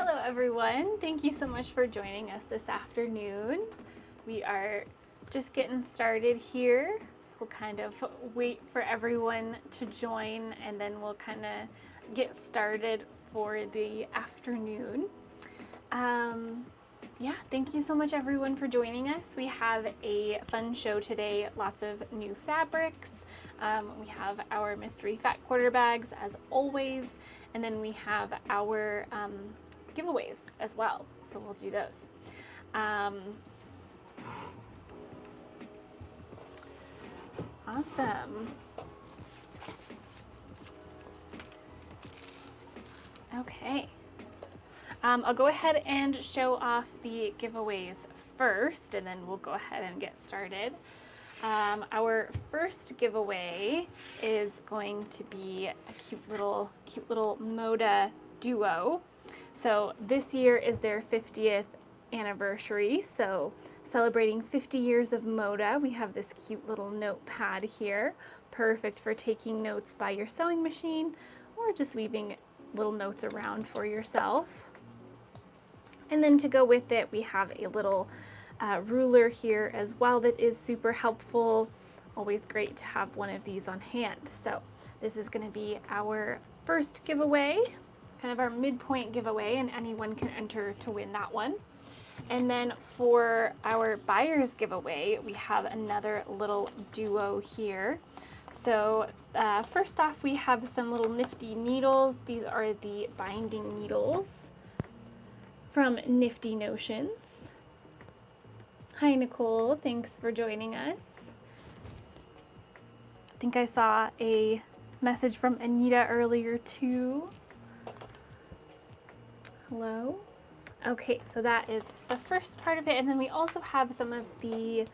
Hello everyone, thank you so much for joining us this afternoon. We are just getting started here, so we'll kind of wait for everyone to join and then we'll kind of get started for the afternoon. Yeah, thank you so much everyone for joining us. We have a fun show today, lots of new fabrics. We have our mystery fat quarter bags as always, and then we have our giveaways as well, so we'll do those. Awesome. Okay. I'll go ahead and show off the giveaways first, and then we'll go ahead and get started. Our first giveaway is going to be a cute little Moda duo. So this year is their 50th anniversary, so celebrating 50 years of Moda. We have this cute little notepad here, perfect for taking notes by your sewing machine or just leaving little notes around for yourself. And then to go with it, we have a little ruler here as well that is super helpful. Always great to have one of these on hand. So this is going to be our first giveaway, kind of our midpoint giveaway, and anyone can enter to win that one. And then for our buyer's giveaway, we have another little duo here. So first off, we have some little nifty needles. These are the binding needles from Nifty Notions. Hi Nicole, thanks for joining us. I think I saw a message from Anita earlier too. Hello. Okay, so that is the first part of it, and then we also have some of the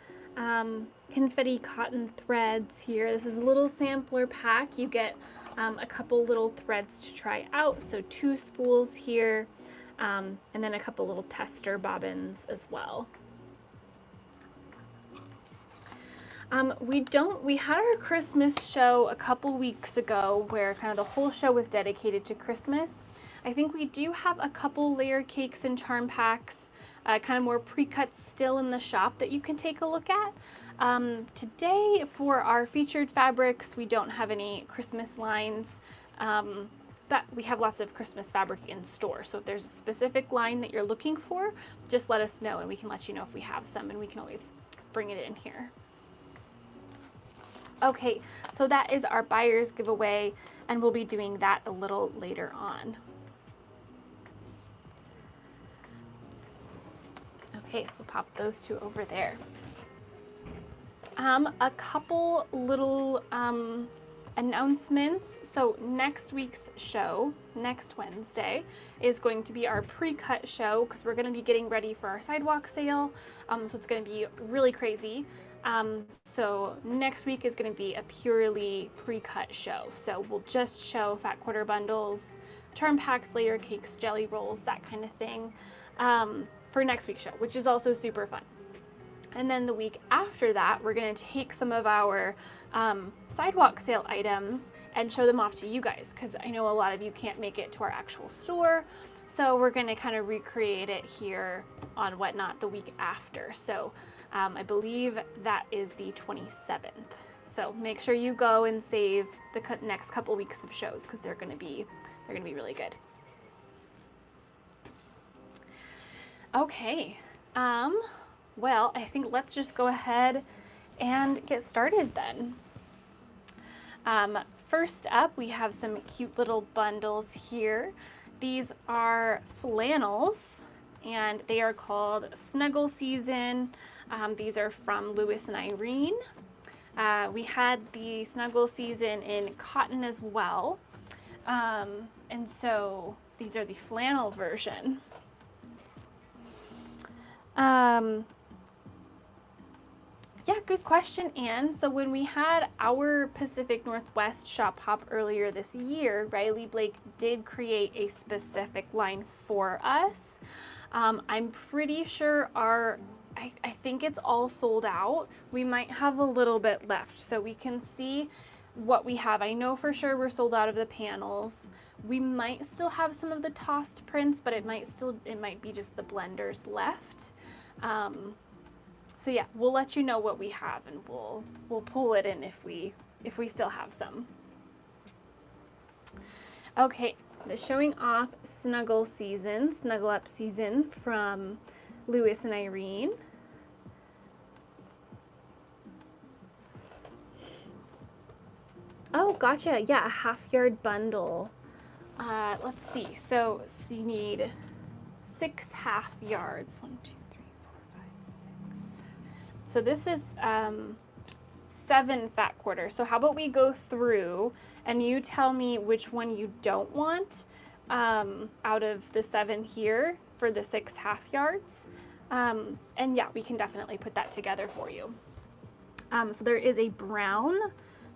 confetti cotton threads here. This is a little sampler pack. You get a couple little threads to try out, so 2 spools here, and then a couple little tester bobbins as well. We had our Christmas show a couple weeks ago where kind of the whole show was dedicated to Christmas. I think we do have a couple layer cakes and charm packs, kind of more pre-cut still in the shop that you can take a look at. Today for our featured fabrics, we don't have any Christmas lines, but we have lots of Christmas fabric in store. So if there's a specific line that you're looking for, just let us know and we can let you know if we have some, and we can always bring it in here. Okay, so that is our buyer's giveaway, and we'll be doing that a little later on. Okay, so pop those 2 over there. A couple little announcements. So next week's show, next Wednesday, is going to be our pre-cut show because we're going to be getting ready for our sidewalk sale. So it's going to be really crazy. So next week is going to be a purely pre-cut show. So we'll just show fat quarter bundles, charm packs, layer cakes, jelly rolls, that kind of thing, for next week's show, which is also super fun. And then the week after that, we're going to take some of our sidewalk sale items and show them off to you guys, because I know a lot of you can't make it to our actual store. So we're going to kind of recreate it here on Whatnot the week after. So I believe that is the 27th. So make sure you go and save the next couple weeks of shows, because they're going to be really good. Okay. Well, I think let's just go ahead and get started then. First up, we have some cute little bundles here. These are flannels, and they are called Snuggle Season. These are from Lewis and Irene. We had the Snuggle Season in cotton as well. And so these are the flannel version. Yeah, good question, Anne. So when we had our Pacific Northwest shop hop earlier this year, Riley Blake did create a specific line for us. I'm pretty sure I think it's all sold out. We might have a little bit left, so we can see what we have. I know for sure we're sold out of the panels. We might still have some of the tossed prints, but it might be just the blenders left. So yeah, we'll let you know what we have, and we'll pull it in if we still have some. Okay, the showing off Snuggle Up Season from Lewis and Irene. Oh, gotcha. Yeah, a half-yard bundle. Let's see. So you need 6 half yards. 1, 2, 3, 4, 5, 6. So this is 7 fat quarters. So how about we go through and you tell me which one you don't want out of the 7 here for the 6 half yards. And yeah, we can definitely put that together for you. So there is a brown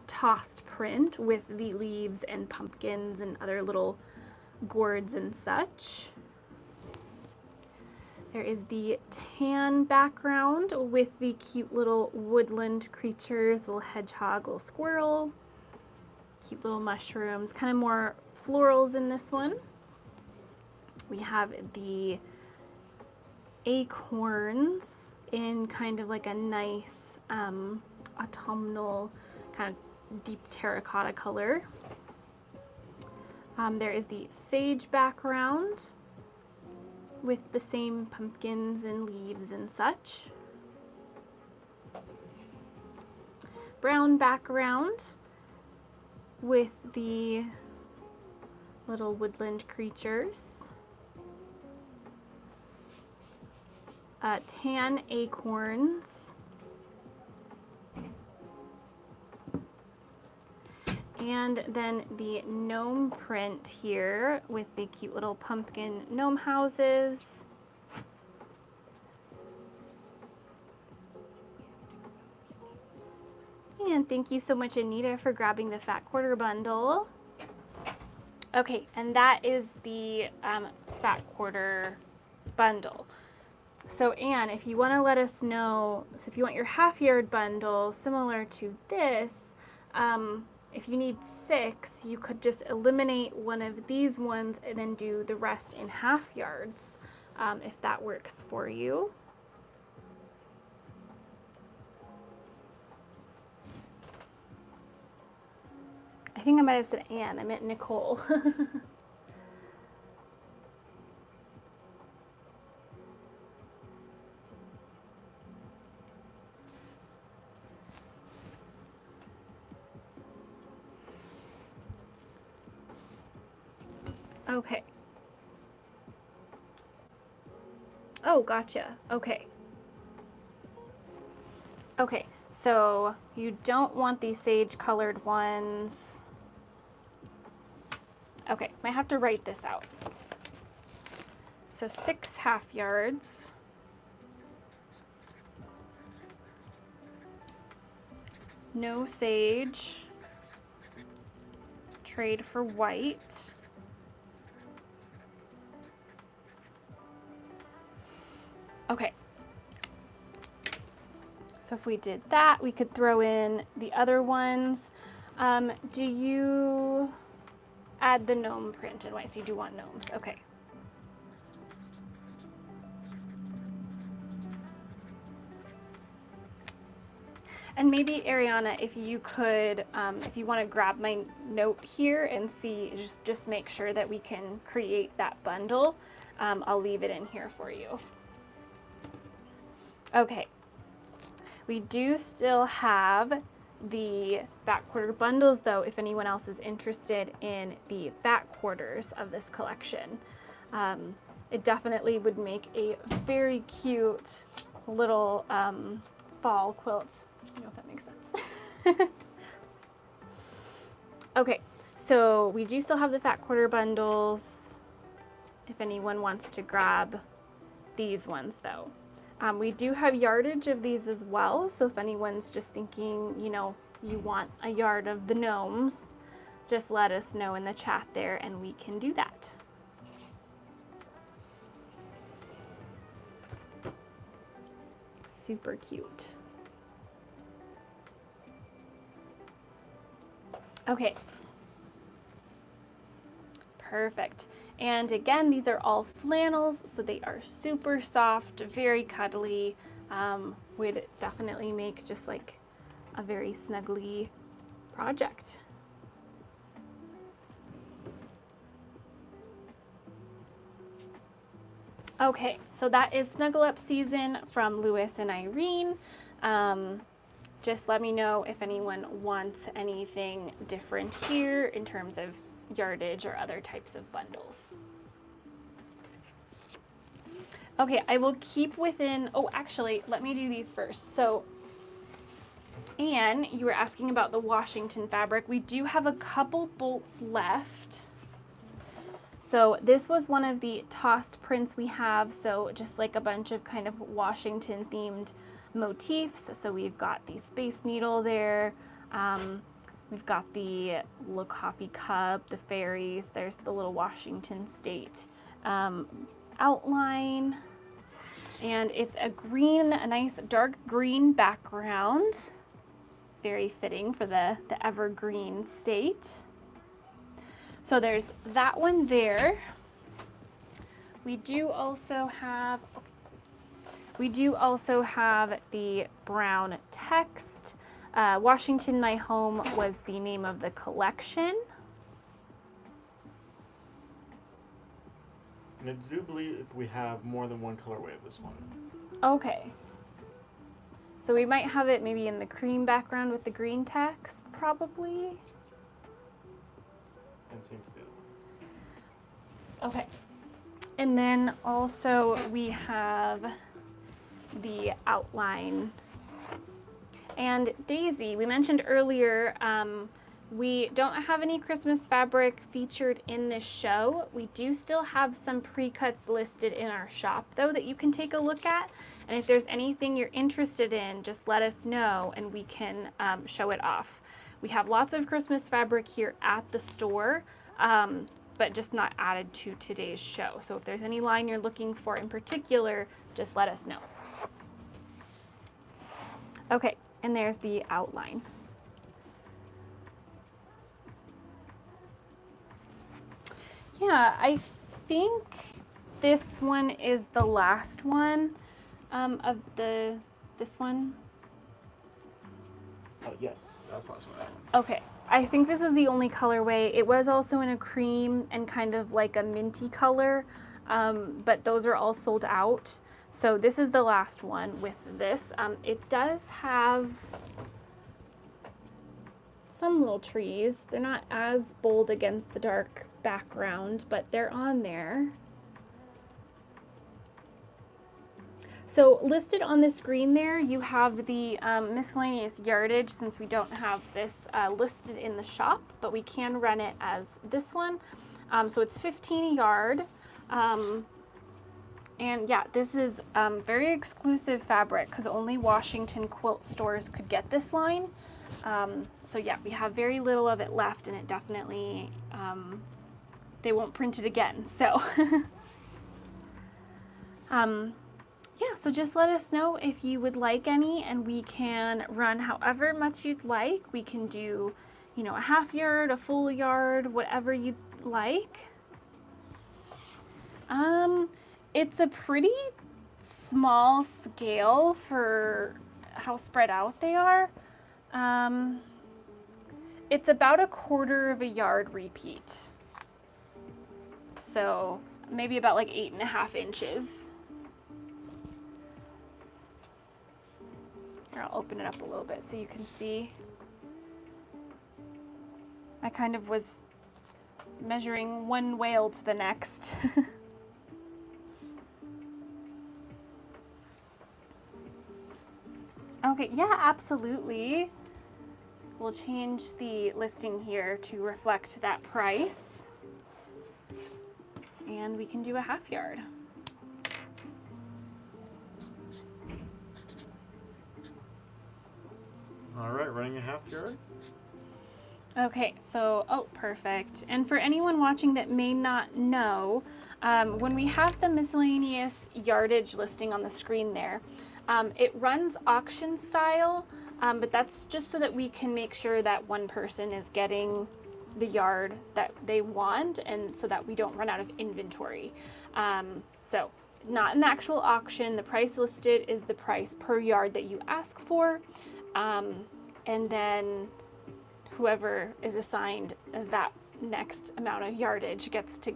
tossed print with the leaves and pumpkins and other little gourds and such. There is the tan background with the cute little woodland creatures, little hedgehog, little squirrel, cute little mushrooms, kind of more florals in this one. We have the acorns in kind of like a nice autumnal kind of deep terracotta color. There is the sage background with the same pumpkins and leaves and such. Brown background with the little woodland creatures. Tan acorns. And then the gnome print here with the cute little pumpkin gnome houses. And thank you so much, Anita, for grabbing the fat quarter bundle. Okay, and that is the fat quarter bundle. So Anne, if you want to let us know, so if you want your half yard bundle similar to this, if you need 6, you could just eliminate one of these ones and then do the rest in half yards, if that works for you. I think I might have said Anne, I meant Nicole. Okay. Oh, gotcha. Okay. Okay, so you don't want these sage colored ones. Okay, might have to write this out. So 6 half yards. No sage. Trade for white. Okay, so if we did that, we could throw in the other ones. Do you add the gnome print in white? So you do want gnomes, okay. And maybe Ariana, if you could, if you want to grab my note here and see, just make sure that we can create that bundle. I'll leave it in here for you. Okay, we do still have the fat quarter bundles though, if anyone else is interested in the fat quarters of this collection. It definitely would make a very cute little fall quilt. I don't know if that makes sense. Okay, so we do still have the fat quarter bundles if anyone wants to grab these ones though. We do have yardage of these as well, so if anyone's just thinking, you know, you want a yard of the gnomes, just let us know in the chat there and we can do that. Super cute. Okay. Perfect. And again, these are all flannels, so they are super soft, very cuddly. Would definitely make just like a very snuggly project. Okay, so that is Snuggle Up season from Lewis and Irene. Just let me know if anyone wants anything different here in terms of yardage or other types of bundles. Okay, I will keep within, oh, actually, let me do these first. So, Anne, you were asking about the Washington fabric. We do have a couple bolts left. So this was one of the tossed prints we have. So just like a bunch of kind of Washington themed motifs. So we've got the Space Needle there. We've got the little coffee cup, the fairies. There's the little Washington State outline. And it's a green, a nice dark green background. Very fitting for the evergreen state. So there's that one there. We do also have the brown text. Washington, My Home was the name of the collection. And I do believe we have more than one colorway of this one. Okay. So we might have it maybe in the cream background with the green text, probably. And same for the other one. Okay. And then also we have the outline. And Daisy, we mentioned earlier, we don't have any Christmas fabric featured in this show. We do still have some pre-cuts listed in our shop though that you can take a look at. And if there's anything you're interested in, just let us know and we can show it off. We have lots of Christmas fabric here at the store, but just not added to today's show. So if there's any line you're looking for in particular, just let us know. Okay, and there's the outline. Yeah, I think this one is the last one of this one. Yes, that's the last one. Okay, I think this is the only colorway. It was also in a cream and kind of like a minty color, but those are all sold out. So this is the last one with this. It does have some little trees. They're not as bold against the dark background, but they're on there. So listed on the screen there, you have the miscellaneous yardage, since we don't have this listed in the shop, but we can run it as this one. So it's 15 a yard. And yeah, this is very exclusive fabric because only Washington quilt stores could get this line. So yeah, we have very little of it left, and it definitely, they won't print it again. So yeah, so just let us know if you would like any, and we can run however much you'd like. We can do, you know, a half yard, a full yard, whatever you'd like. It's a pretty small scale for how spread out they are. It's about 1/4 of a yard repeat. So maybe about like 8.5 inches. Here, I'll open it up a little bit so you can see. I kind of was measuring one whale to the next. Okay, yeah, absolutely. We'll change the listing here to reflect that price. And we can do a half yard. All right, running a half yard. Okay, so, oh, perfect. And for anyone watching that may not know, when we have the miscellaneous yardage listing on the screen there, it runs auction style, but that's just so that we can make sure that one person is getting, the yard that they want, and so that we don't run out of inventory. So not an actual auction. The price listed is the price per yard that you ask for. And then whoever is assigned that next amount of yardage gets to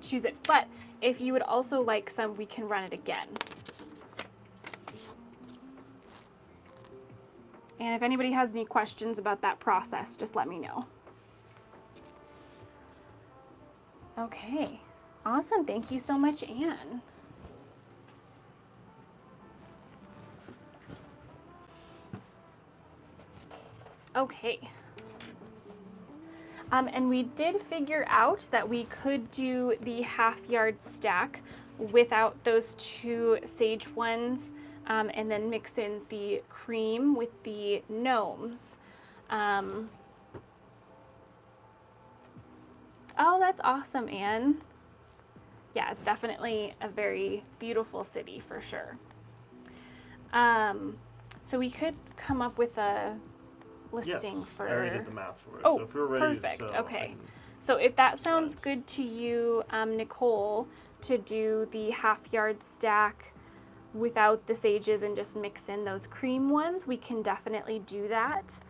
choose it. But if you would also like some, we can run it again. And if anybody has any questions about that process, just let me know. Okay, awesome. Thank you so much, Anne. Okay. And we did figure out that we could do the half-yard stack without those two sage ones, and then mix in the cream with the gnomes. Oh, that's awesome, Anne. Yeah, it's definitely a very beautiful city for sure. So we could come up with a listing yes, for. I already did the math for it. Oh, so if you're ready, perfect. so Okay. So if that sounds Right. good to you, Nicole, to do the half-yard stack without the sages and just mix in those cream ones, we can definitely do that.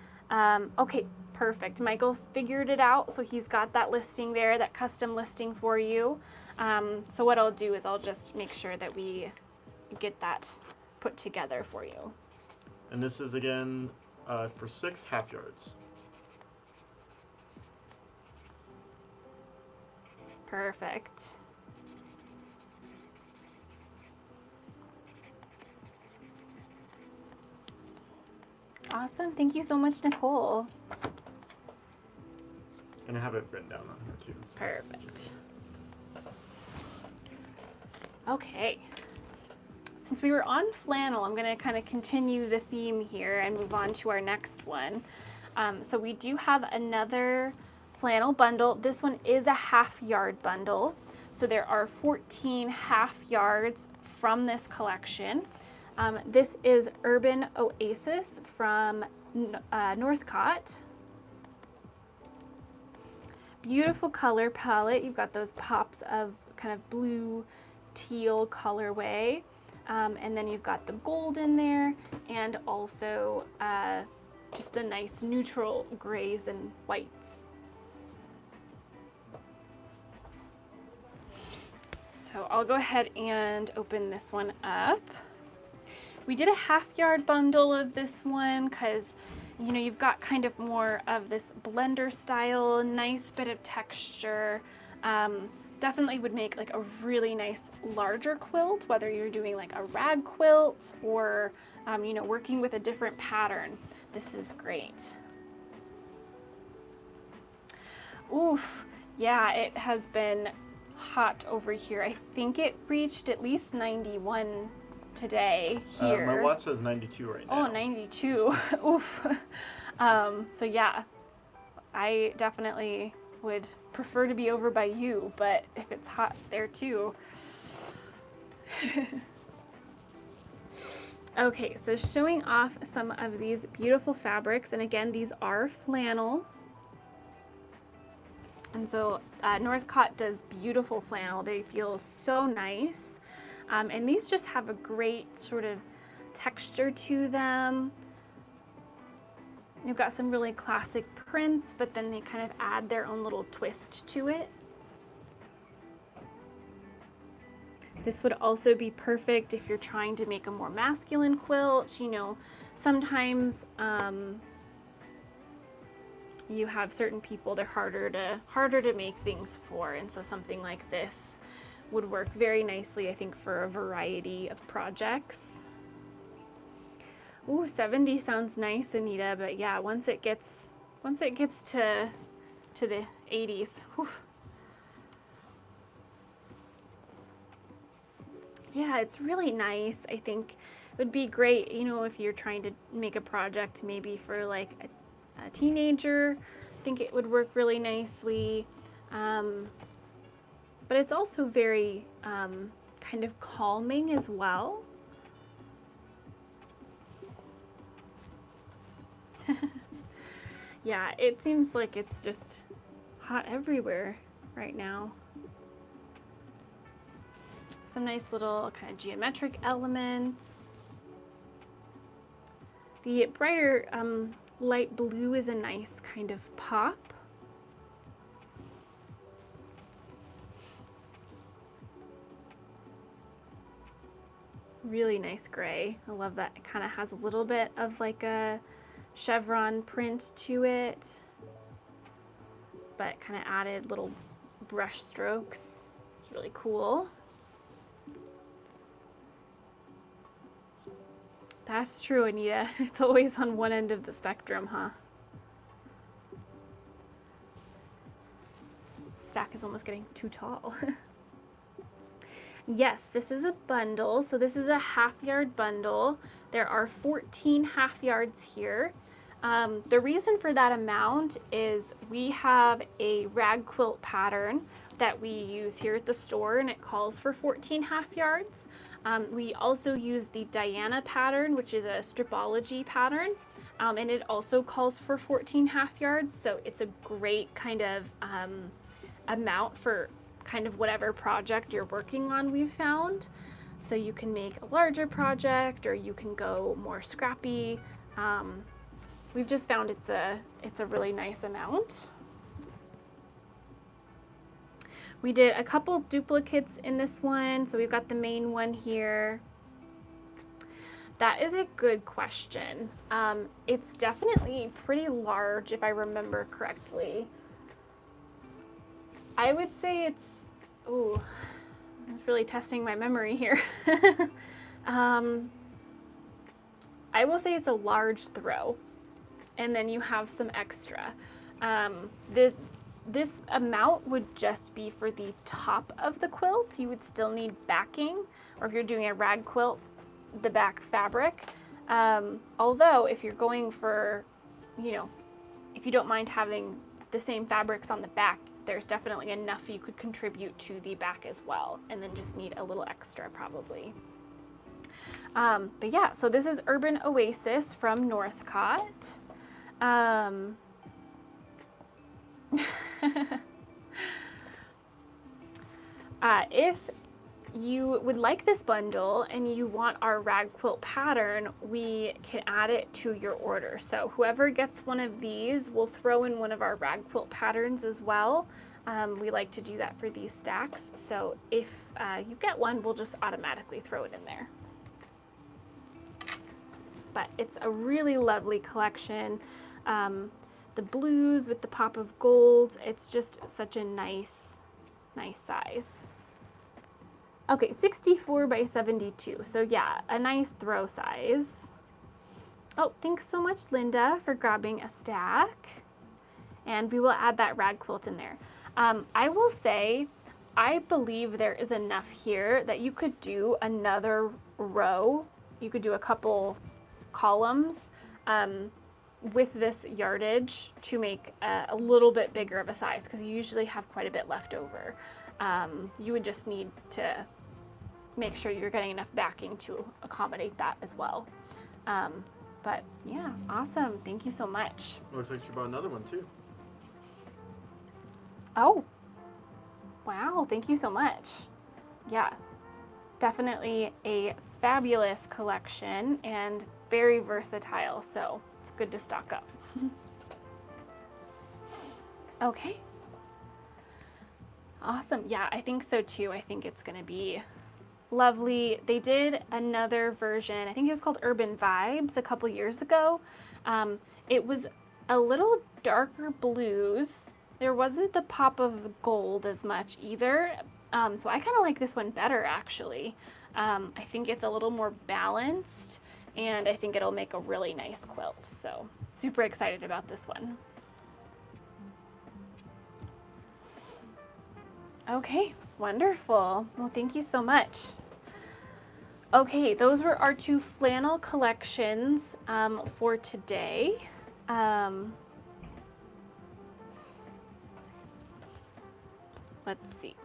Okay, perfect. Michael's figured it out, so he's got that listing there, that custom listing for you. So what I'll do is I'll just make sure that we get that put together for you. And this is again for 6 half yards. Perfect. Awesome. Thank you so much, Nicole. And I have it written down on here too. Perfect. Okay. Since we were on flannel, I'm going to kind of continue the theme here and move on to our next one. So we do have another flannel bundle. This one is a half-yard bundle. So there are 14 half yards from this collection. This is Urban Oasis from Northcott. Beautiful color palette. You've got those pops of kind of blue, teal colorway. And then you've got the gold in there, and also just the nice neutral grays and whites. So I'll go ahead and open this one up. We did a half-yard bundle of this one because, you know, you've got kind of more of this blender style, nice bit of texture. Definitely would make like a really nice larger quilt, whether you're doing like a rag quilt or, you know, working with a different pattern. This is great. Oof, yeah, it has been hot over here. I think it reached at least 91 today here. My watch says 92 right now. Oh, 92. Oof. So yeah, I definitely would prefer to be over by you, but if it's hot there too. Okay, so showing off some of these beautiful fabrics, and again, these are flannel. And so Northcott does beautiful flannel. They feel so nice. And these just have a great sort of texture to them. You've got some really classic prints, but then they kind of add their own little twist to it. This would also be perfect if you're trying to make a more masculine quilt. You know, sometimes you have certain people they're harder to make things for, and so something like this would work very nicely, I think, for a variety of projects. Ooh, 70 sounds nice, Anita, but yeah, once it gets to the 80s, whew. Yeah, it's really nice. I think it would be great, you know, if you're trying to make a project maybe for like a teenager. I think it would work really nicely. But it's also very kind of calming as well. Yeah, it seems like it's just hot everywhere right now. Some nice little kind of geometric elements. The brighter light blue is a nice kind of pop. Really nice gray. I love that. It kind of has a little bit of like a chevron print to it, but kind of added little brush strokes. It's really cool. That's true, Anita. It's always on one end of the spectrum, huh? Stack is almost getting too tall. Yes, this is a bundle. So this is a half-yard bundle. There are 14 half yards here. The reason for that amount is we have a rag quilt pattern that we use here at the store, and it calls for 14 half yards. We also use the Diana pattern, which is a stripology pattern, and it also calls for 14 half yards. So it's a great kind of amount for kind of whatever project you're working on, we've found. So you can make a larger project, or you can go more scrappy. We've just found it's a really nice amount. We did a couple duplicates in this one, so we've got the main one here. That is a good question. It's definitely pretty large, if I remember correctly. I would say it's, ooh, it's really testing my memory here. I will say it's a large throw, and then you have some extra. This amount would just be for the top of the quilt. You would still need backing, or if you're doing a rag quilt, the back fabric. Although if you're going for, you know, if you don't mind having the same fabrics on the back, there's definitely enough you could contribute to the back as well, and then just need a little extra probably. But yeah, so this is Urban Oasis from Northcott. If you would like this bundle and you want our rag quilt pattern, we can add it to your order. So whoever gets one of these, we'll throw in one of our rag quilt patterns as well. We like to do that for these stacks. So if you get one, we'll just automatically throw it in there. But it's a really lovely collection. The blues with the pop of gold, it's just such a nice size. Okay, 64 by 72. So yeah, a nice throw size. Oh, thanks so much, Linda, for grabbing a stack. And we will add that rag quilt in there. I will say, I believe there is enough here that you could do another row. You could do a couple columns with this yardage to make a little bit bigger of a size, because you usually have quite a bit left over. You would just need to make sure you're getting enough backing to accommodate that as well. But yeah, awesome. Thank you so much. Looks like she bought another one too. Oh, wow. Thank you so much. Yeah, definitely a fabulous collection and very versatile. So it's good to stock up. Okay. Awesome. Yeah, I think so too. I think it's going to be lovely. They did another version, I think it was called Urban Vibes, a couple years ago. It was a little darker blues. There wasn't the pop of gold as much either. So I kind of like this one better, actually. I think it's a little more balanced, and I think it'll make a really nice quilt. So super excited about this one. Okay, wonderful. Well, thank you so much. Okay, those were our two flannel collections for today. Let's see.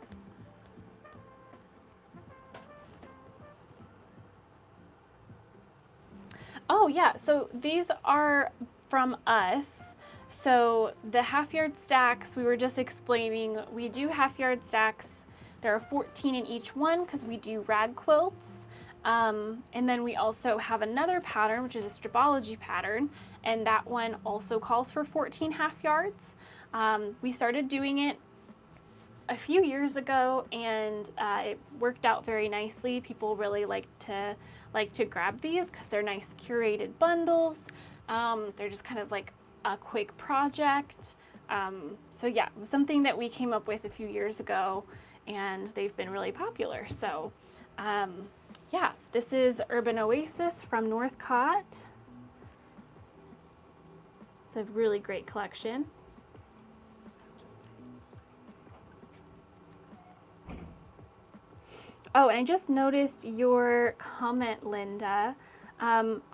Oh yeah, so these are from us. So the half-yard stacks, we were just explaining, we do half-yard stacks. There are 14 in each one because we do rag quilts. And then we also have another pattern, which is a stripology pattern, and that one also calls for 14 half yards. We started doing it a few years ago, and it worked out very nicely. People really like to grab these because they're nice curated bundles. They're just kind of like a quick project. So yeah, it was something that we came up with a few years ago, and they've been really popular. So yeah, this is Urban Oasis from Northcott. It's a really great collection. Oh, and I just noticed your comment, Linda.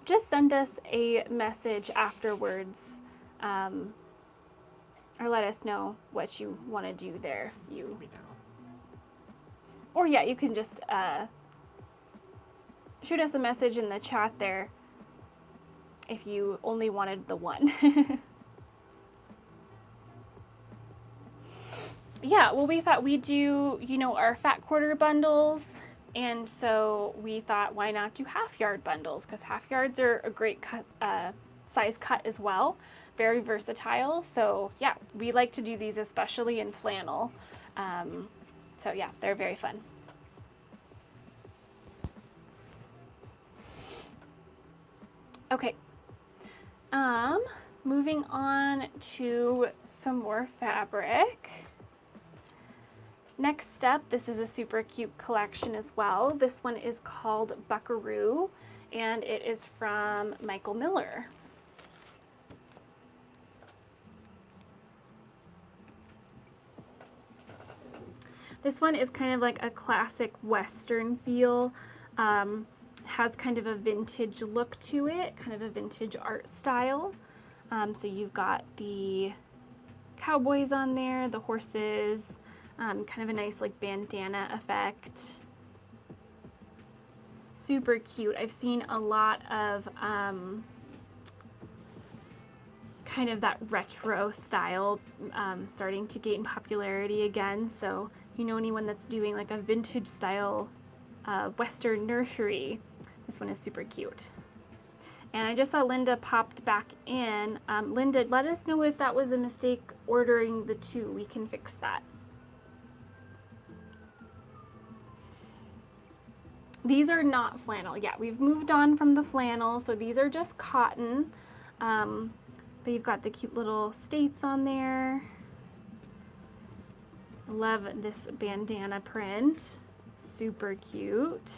Just send us a message afterwards, or let us know what you want to do there. Or yeah, you can just shoot us a message in the chat there if you only wanted the one. Yeah, well, we thought we'd do, you know, our fat quarter bundles, and so we thought, why not do half yard bundles? Because half yards are a great cut, size cut as well, very versatile. So yeah, we like to do these especially in flannel. So yeah, they're very fun. Okay, moving on to some more fabric. Next up, this is a super cute collection as well. This one is called Buckaroo, and it is from Michael Miller. This one is kind of like a classic Western feel. Has kind of a vintage look to it, kind of a vintage art style. So you've got the cowboys on there, the horses, kind of a nice like bandana effect. Super cute. I've seen a lot of kind of that retro style starting to gain popularity again. So you know, anyone that's doing like a vintage style Western nursery, this one is super cute. And I just saw Linda popped back in. Linda, let us know if that was a mistake ordering the two. We can fix that. These are not flannel. Yeah, we've moved on from the flannel, so these are just cotton. But you've got the cute little states on there. I love this bandana print. Super cute.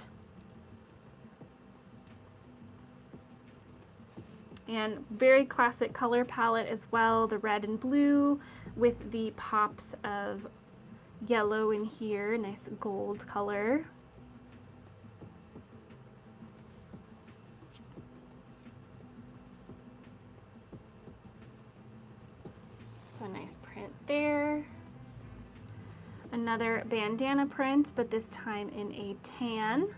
And very classic color palette as well, the red and blue with the pops of yellow in here, nice gold color. So a nice print there. Another bandana print, but this time in a tan.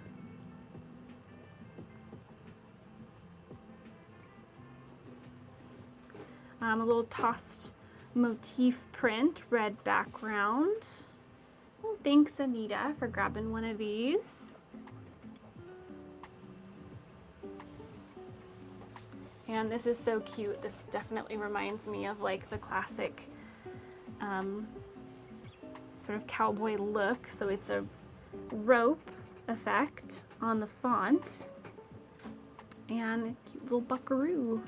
A little tossed motif print, red background. Well, thanks, Anita, for grabbing one of these. And this is so cute. This definitely reminds me of like the classic sort of cowboy look. So it's a rope effect on the font and a cute little buckaroo.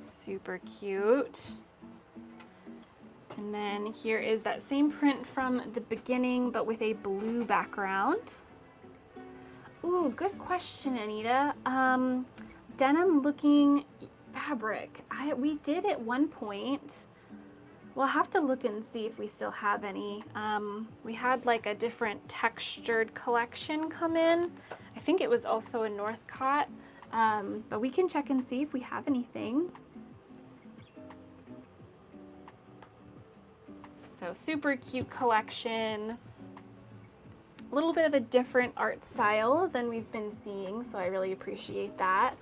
Super cute. And then here is that same print from the beginning, but with a blue background. Ooh, good question, Anita. Denim looking fabric. We did at one point. We'll have to look and see if we still have any. We had like a different textured collection come in. I think it was also a Northcott, but we can check and see if we have anything. So super cute collection. A little bit of a different art style than we've been seeing, so I really appreciate that.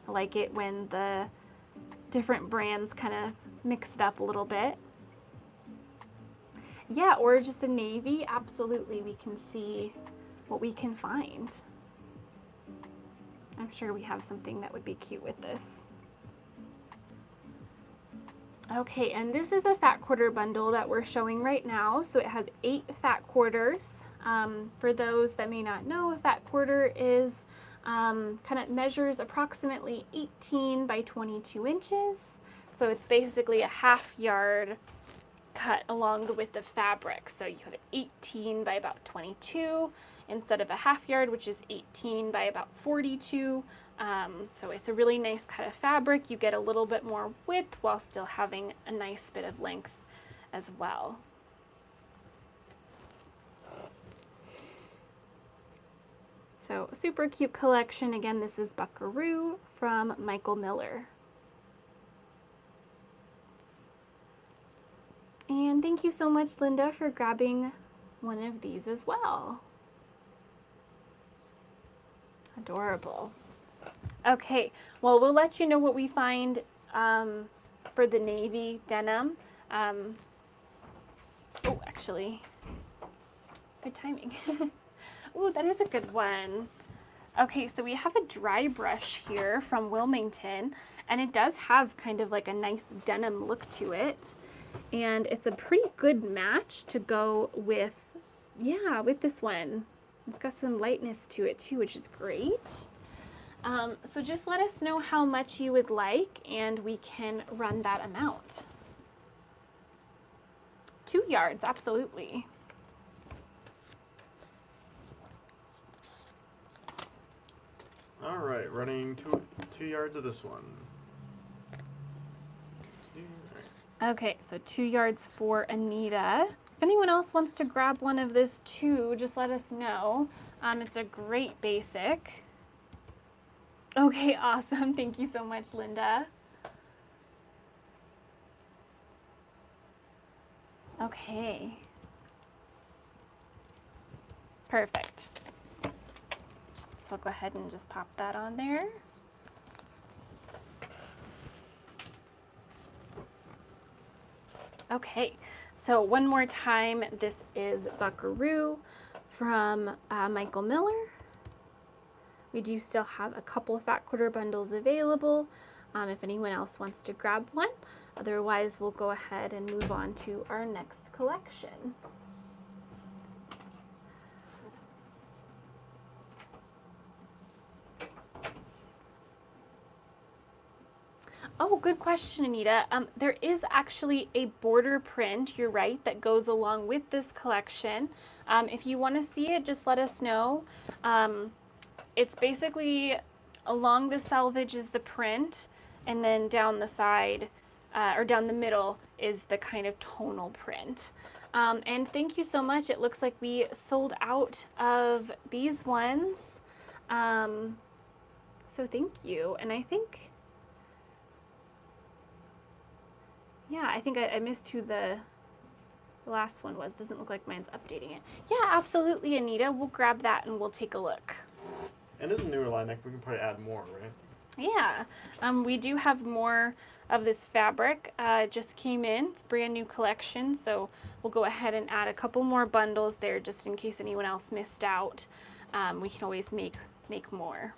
I like it when the different brands kind of mix it up a little bit. Yeah, or just a navy, absolutely, we can see what we can find. I'm sure we have something that would be cute with this. Okay, and this is a fat quarter bundle that we're showing right now. So it has 8 fat quarters. For those that may not know, a fat quarter is kind of measures approximately 18 by 22 inches. So it's basically a half yard cut along the width of fabric. So you have 18 by about 22 instead of a half yard, which is 18 by about 42. So it's a really nice cut of fabric. You get a little bit more width while still having a nice bit of length as well. So super cute collection. Again, this is Buckaroo from Michael Miller. And thank you so much, Linda, for grabbing one of these as well. Adorable. Okay, well, we'll let you know what we find for the navy denim. Oh, actually, good timing. Ooh, that is a good one. Okay, so we have a dry brush here from Wilmington, and it does have kind of like a nice denim look to it. And it's a pretty good match to go with, yeah, with this one. It's got some lightness to it too, which is great. So just let us know how much you would like, and we can run that amount. 2 yards, absolutely. All right, running two yards of this one. Okay, so 2 yards for Anita. If anyone else wants to grab one of this too, just let us know. It's a great basic. Okay, awesome. Thank you so much, Linda. Okay. Perfect. So I'll go ahead and just pop that on there. Okay, so one more time, this is Buckaroo from Michael Miller. We do still have a couple of fat quarter bundles available if anyone else wants to grab one. Otherwise, we'll go ahead and move on to our next collection. Oh, good question, Anita. There is actually a border print, you're right, that goes along with this collection. If you want to see it, just let us know. It's basically along the selvage is the print, and then down the side, or down the middle, is the kind of tonal print. And thank you so much. It looks like we sold out of these ones. So thank you. And I think, yeah, I think I missed who the last one was. Doesn't look like mine's updating it. Yeah, absolutely, Anita. We'll grab that and we'll take a look. And it's a newer line, we can probably add more, right? Yeah, we do have more of this fabric. Just came in. It's a brand new collection, so we'll go ahead and add a couple more bundles there just in case anyone else missed out. We can always make more.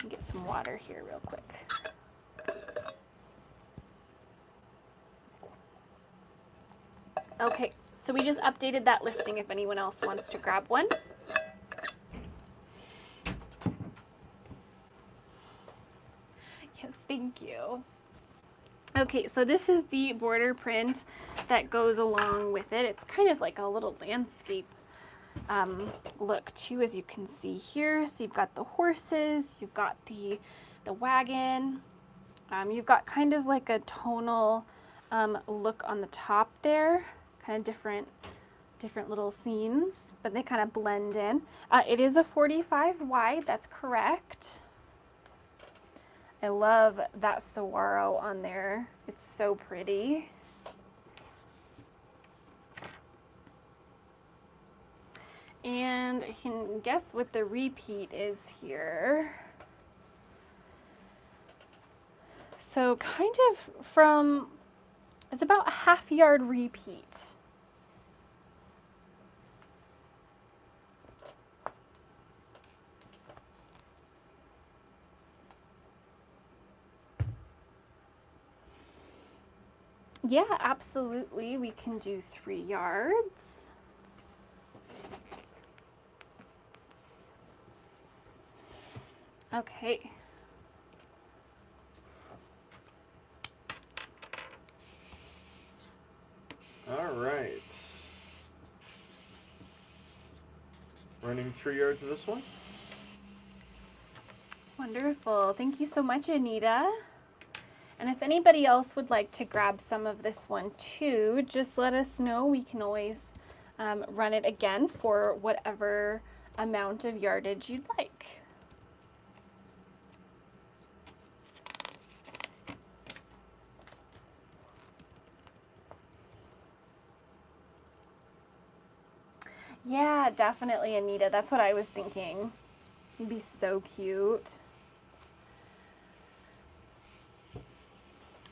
Get some water here real quick. Okay, so we just updated that listing if anyone else wants to grab one. Yes, thank you. Okay, so this is the border print that goes along with it. It's kind of like a little landscape look too, as you can see here. So you've got the horses, you've got the wagon, you've got kind of like a tonal look on the top there, kind of different little scenes, but they kind of blend in. It is a 45 wide, that's correct. I love that saguaro on there. It's so pretty. And I can guess what the repeat is here. So kind of from, it's about a half yard repeat. Yeah, absolutely. We can do 3 yards. Okay. All right. Running 3 yards of this one. Wonderful. Thank you so much, Anita. And if anybody else would like to grab some of this one too, just let us know. We can always run it again for whatever amount of yardage you'd like. Yeah, definitely, Anita. That's what I was thinking. It'd be so cute.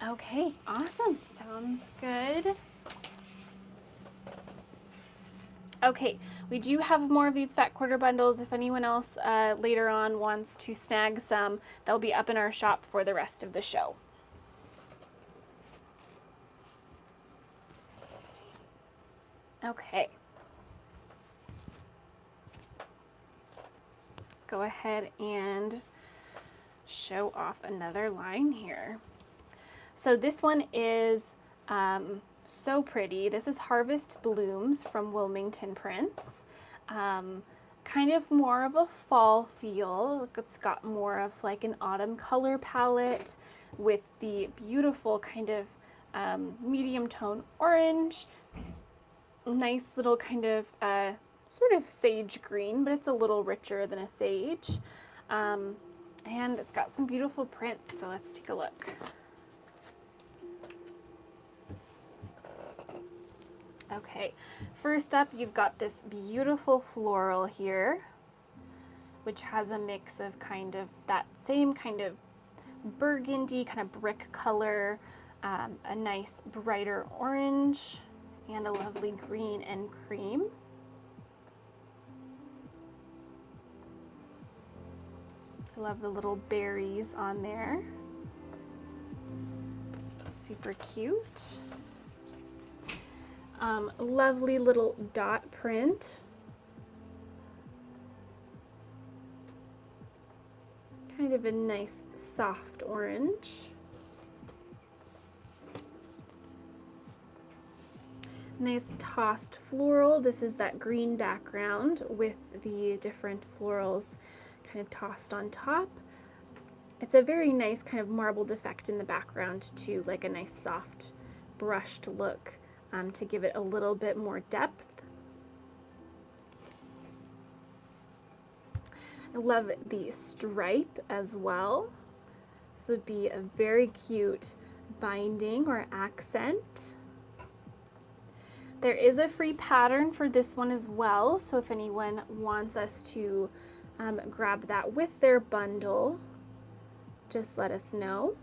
Okay, awesome. Sounds good. Okay, we do have more of these fat quarter bundles. If anyone else later on wants to snag some, they'll be up in our shop for the rest of the show. Okay. Go ahead and show off another line here. So this one is so pretty. This is Harvest Blooms from Wilmington Prints. Kind of more of a fall feel. It's got more of like an autumn color palette with the beautiful kind of medium tone orange. Nice little kind of sort of sage green, but it's a little richer than a sage. And it's got some beautiful prints, so let's take a look. Okay, first up you've got this beautiful floral here, which has a mix of kind of that same kind of burgundy, kind of brick color, a nice brighter orange, and a lovely green and cream. I love the little berries on there. Super cute. Lovely little dot print. Kind of a nice soft orange. Nice tossed floral. This is that green background with the different florals kind of tossed on top. It's a very nice kind of marbled effect in the background too, like a nice soft brushed look to give it a little bit more depth. I love the stripe as well. This would be a very cute binding or accent. There is a free pattern for this one as well, so if anyone wants us to grab that with their bundle, just let us know.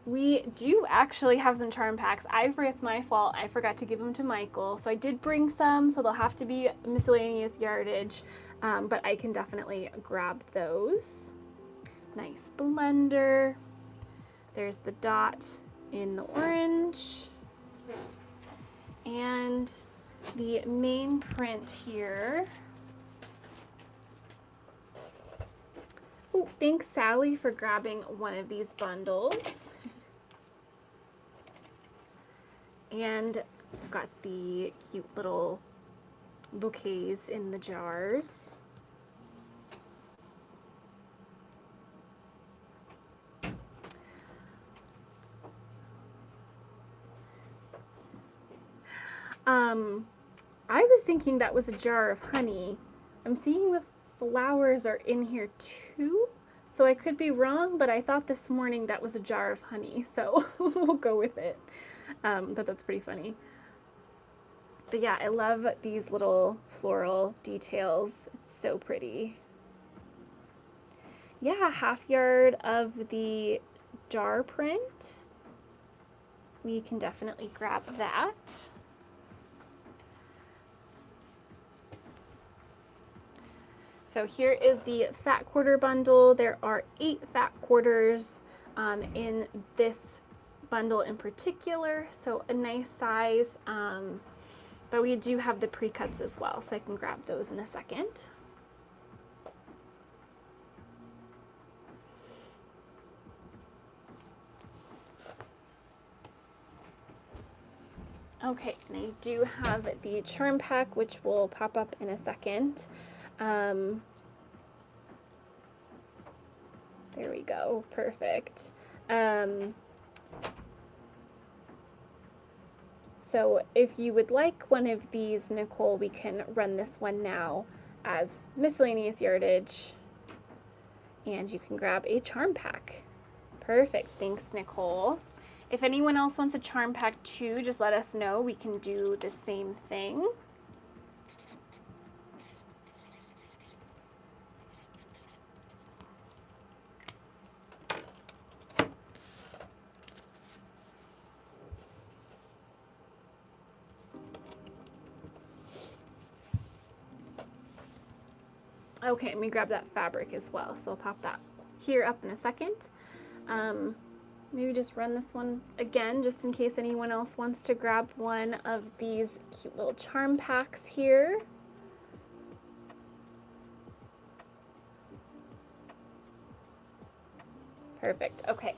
We do actually have some charm packs. It's my fault. I forgot to give them to Michael. So I did bring some, so they'll have to be miscellaneous yardage, but I can definitely grab those. Nice blender. There's the dot in the orange. And the main print here. Oh, thanks Sally for grabbing one of these bundles. And I've got the cute little bouquets in the jars. I was thinking that was a jar of honey. I'm seeing the flowers are in here too, so I could be wrong, but I thought this morning that was a jar of honey, so we'll go with it. But that's pretty funny. But yeah, I love these little floral details. It's so pretty. Yeah, 1/2 yard of the jar print. We can definitely grab that. So here is the fat quarter bundle. There are 8 fat quarters in this bundle in particular, so a nice size, but we do have the pre-cuts as well, so I can grab those in a second. Okay, and I do have the charm pack, which will pop up in a second. There we go, perfect. So if you would like one of these, Nicole, we can run this one now as miscellaneous yardage, and you can grab a charm pack. Perfect, thanks, Nicole. If anyone else wants a charm pack too, just let us know. We can do the same thing. Okay, let me grab that fabric as well. So I'll pop that here up in a second. Maybe just run this one again, just in case anyone else wants to grab one of these cute little charm packs here. Perfect, okay.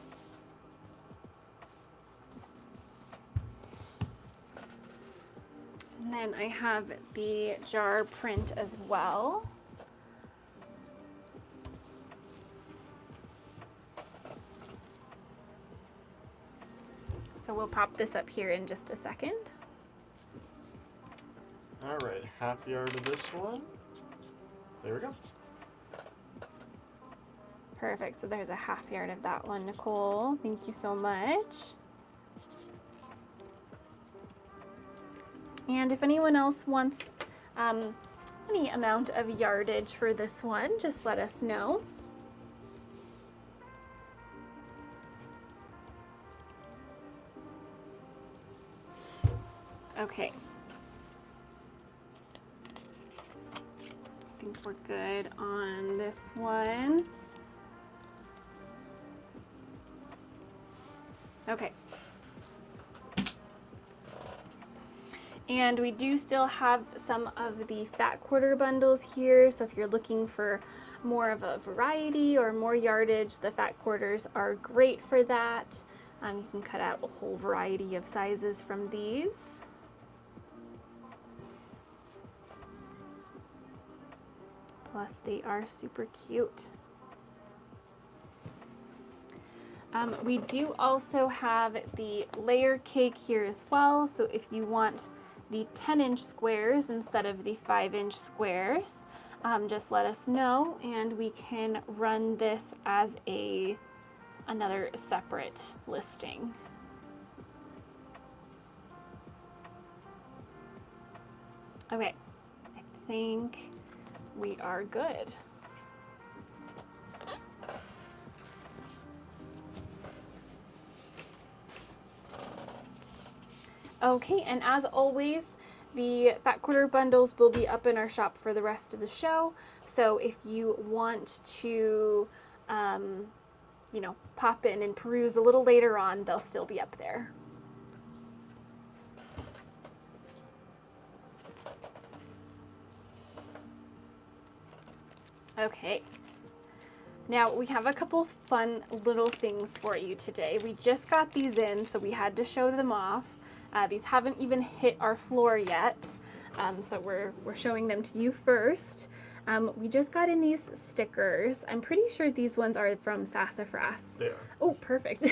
And then I have the jar print as well. So we'll pop this up here in just a second. All right, 1/2 yard of this one. There we go. Perfect, so there's a 1/2 yard of that one, Nicole. Thank you so much. And if anyone else wants any amount of yardage for this one, just let us know. Okay. I think we're good on this one. Okay. And we do still have some of the fat quarter bundles here, so if you're looking for more of a variety or more yardage, the fat quarters are great for that. You can cut out a whole variety of sizes from these. Plus they are super cute. We do also have the layer cake here as well, so if you want the 10-inch squares instead of the 5-inch squares, just let us know and we can run this as another separate listing. Okay, I think we are good. Okay, and as always, the fat quarter bundles will be up in our shop for the rest of the show. So if you want to, you know, pop in and peruse a little later on, they'll still be up there. Okay. Now we have a couple fun little things for you today. We just got these in, so we had to show them off. These haven't even hit our floor yet, so we're showing them to you first. We just got in these stickers. I'm pretty sure these ones are from Sassafras. They are. Oh, perfect.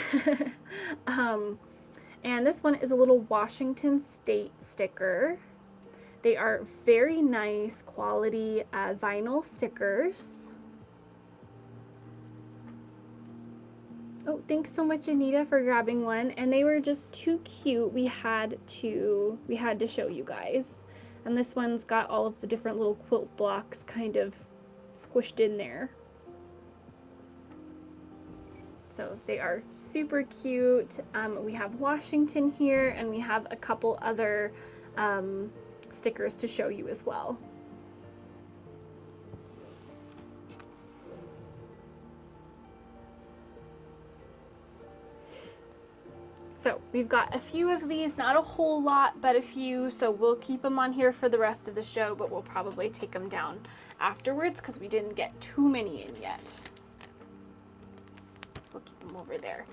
And this one is a little Washington State sticker. They are very nice quality vinyl stickers. Oh, thanks so much, Anita, for grabbing one. And they were just too cute. We had to show you guys. And this one's got all of the different little quilt blocks kind of squished in there. So they are super cute. We have Washington here, and we have a couple other stickers to show you as well. So we've got a few of these, not a whole lot, but a few, so we'll keep them on here for the rest of the show, but we'll probably take them down afterwards because we didn't get too many in yet. So we'll keep them over there.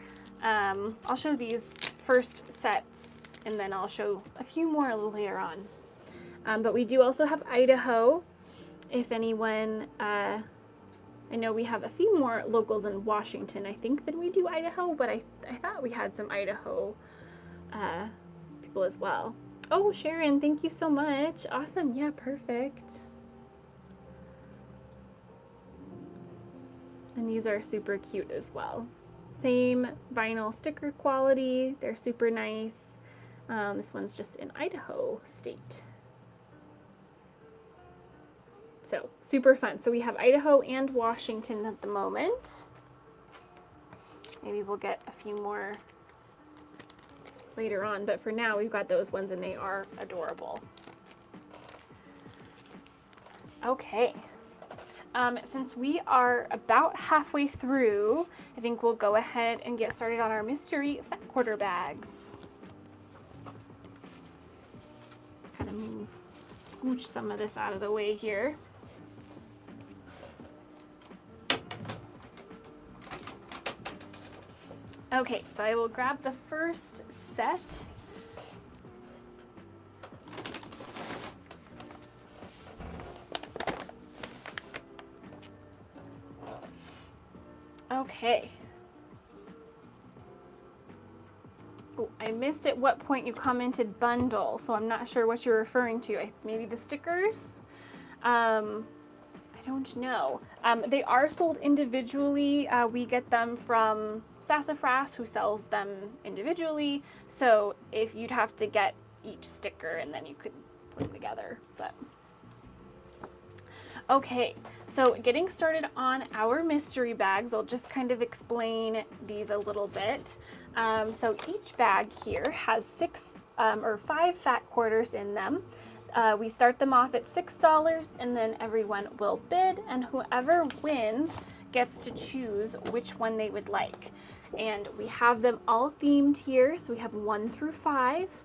I'll show these first sets, and then I'll show a few more a little later on. But we do also have Idaho. If anyone, I know we have a few more locals in Washington, I think, than we do Idaho, but I thought we had some Idaho people as well. Oh, Sharon, thank you so much. Awesome. Yeah, perfect. And these are super cute as well. Same vinyl sticker quality. They're super nice. This one's just in Idaho State. So super fun. So we have Idaho and Washington at the moment. Maybe we'll get a few more later on, but for now we've got those ones and they are adorable. Okay. Since we are about halfway through, I think we'll go ahead and get started on our mystery fat quarter bags. Kind of scooch some of this out of the way here. Okay, so I will grab the first set. Okay. Oh, I missed at what point you commented bundle, so I'm not sure what you're referring to. Maybe the stickers? I don't know. They are sold individually. We get them from Sassafras, who sells them individually. So if you'd have to get each sticker and then you could put them together. But okay, so getting started on our mystery bags, I'll just kind of explain these a little bit. So each bag here has 5 fat quarters in them. We start them off at $6 and then everyone will bid, and whoever wins gets to choose which one they would like. And we have them all themed here, so we have 1 through 5.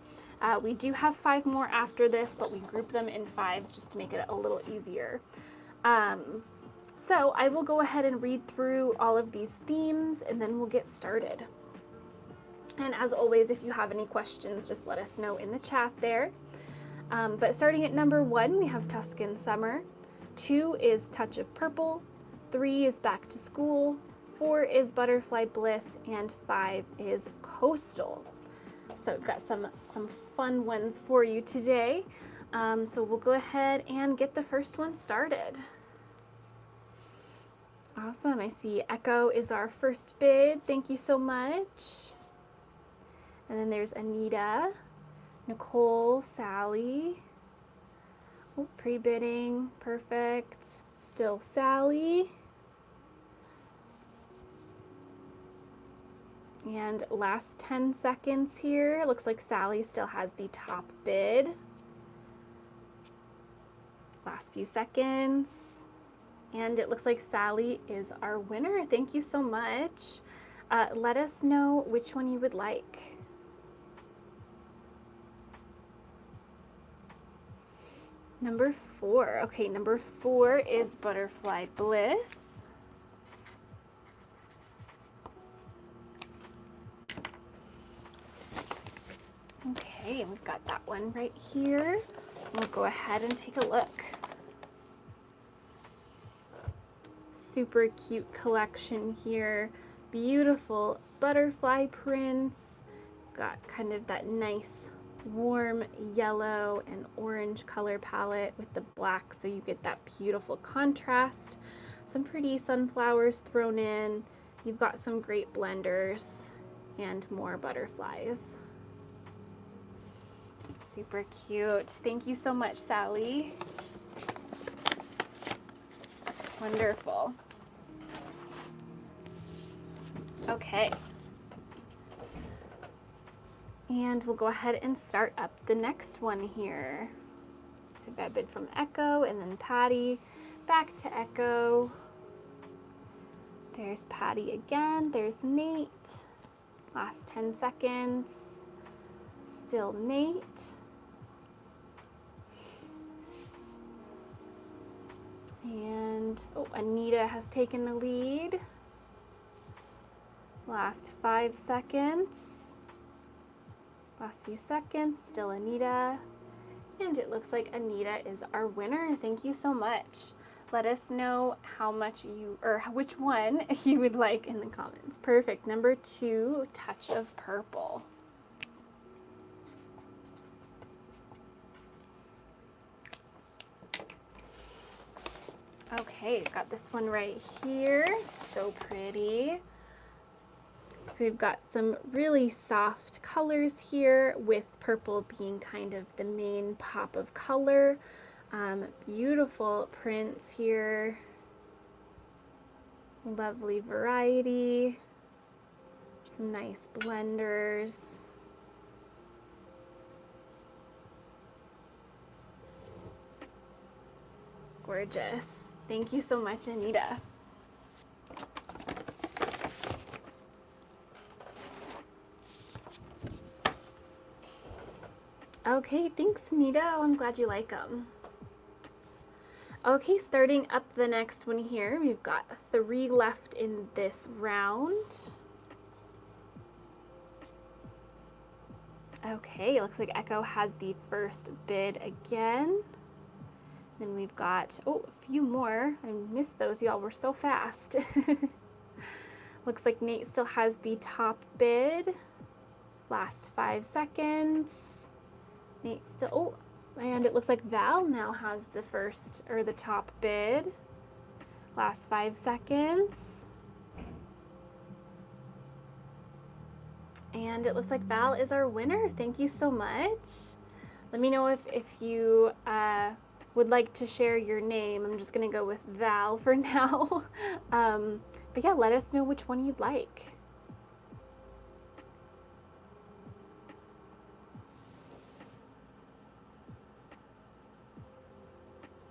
We do have 5 more after this, but we group them in 5s just to make it a little easier. So I will go ahead and read through all of these themes and then we'll get started. And as always, if you have any questions, just let us know in the chat there. But starting at number 1, we have Tuscan Summer. 2 is Touch of Purple. 3 is Back to School. 4 is Butterfly Bliss, and 5 is Coastal. So we've got some fun ones for you today. So we'll go ahead and get the first one started. Awesome. I see Echo is our first bid. Thank you so much. And then there's Anita, Nicole, Sally. Oh, pre-bidding. Perfect. Still Sally. And last 10 seconds here. Looks like Sally still has the top bid. Last few seconds. And it looks like Sally is our winner. Thank you so much. Let us know which one you would like. Number 4. Okay, number 4 is Butterfly Bliss. Okay, we've got that one right here. We'll go ahead and take a look. Super cute collection here. Beautiful butterfly prints. Got kind of that nice warm yellow and orange color palette with the black, so you get that beautiful contrast. Some pretty sunflowers thrown in. You've got some great blenders and more butterflies. Super cute. Thank you so much, Sally. Wonderful. Okay. And we'll go ahead and start up the next one here. So we've got a bid from Echo and then Patty, back to Echo. There's Patty again, there's Nate. Last 10 seconds, still Nate. And, oh, Anita has taken the lead. Last 5 seconds. Last few seconds, still Anita. And it looks like Anita is our winner. Thank you so much. Let us know how much you, or which one you would like in the comments. Perfect. Number 2, Touch of Purple. Okay, got this one right here. So pretty. So we've got some really soft colors here, with purple being kind of the main pop of color. Beautiful prints here. Lovely variety. Some nice blenders. Gorgeous. Thank you so much, Anita. Okay, thanks, Anita. Oh, I'm glad you like them. Okay, starting up the next one here, we've got 3 left in this round. Okay, it looks like Echo has the first bid again. Then we've got, oh, a few more. I missed those, y'all were so fast. Looks like Nate still has the top bid. Last 5 seconds. Nate still, oh, and it looks like Val now has the first, or the top bid. Last 5 seconds. And it looks like Val is our winner. Thank you so much. Let me know if you would like to share your name. I'm just gonna go with Val for now. But yeah, let us know which one you'd like.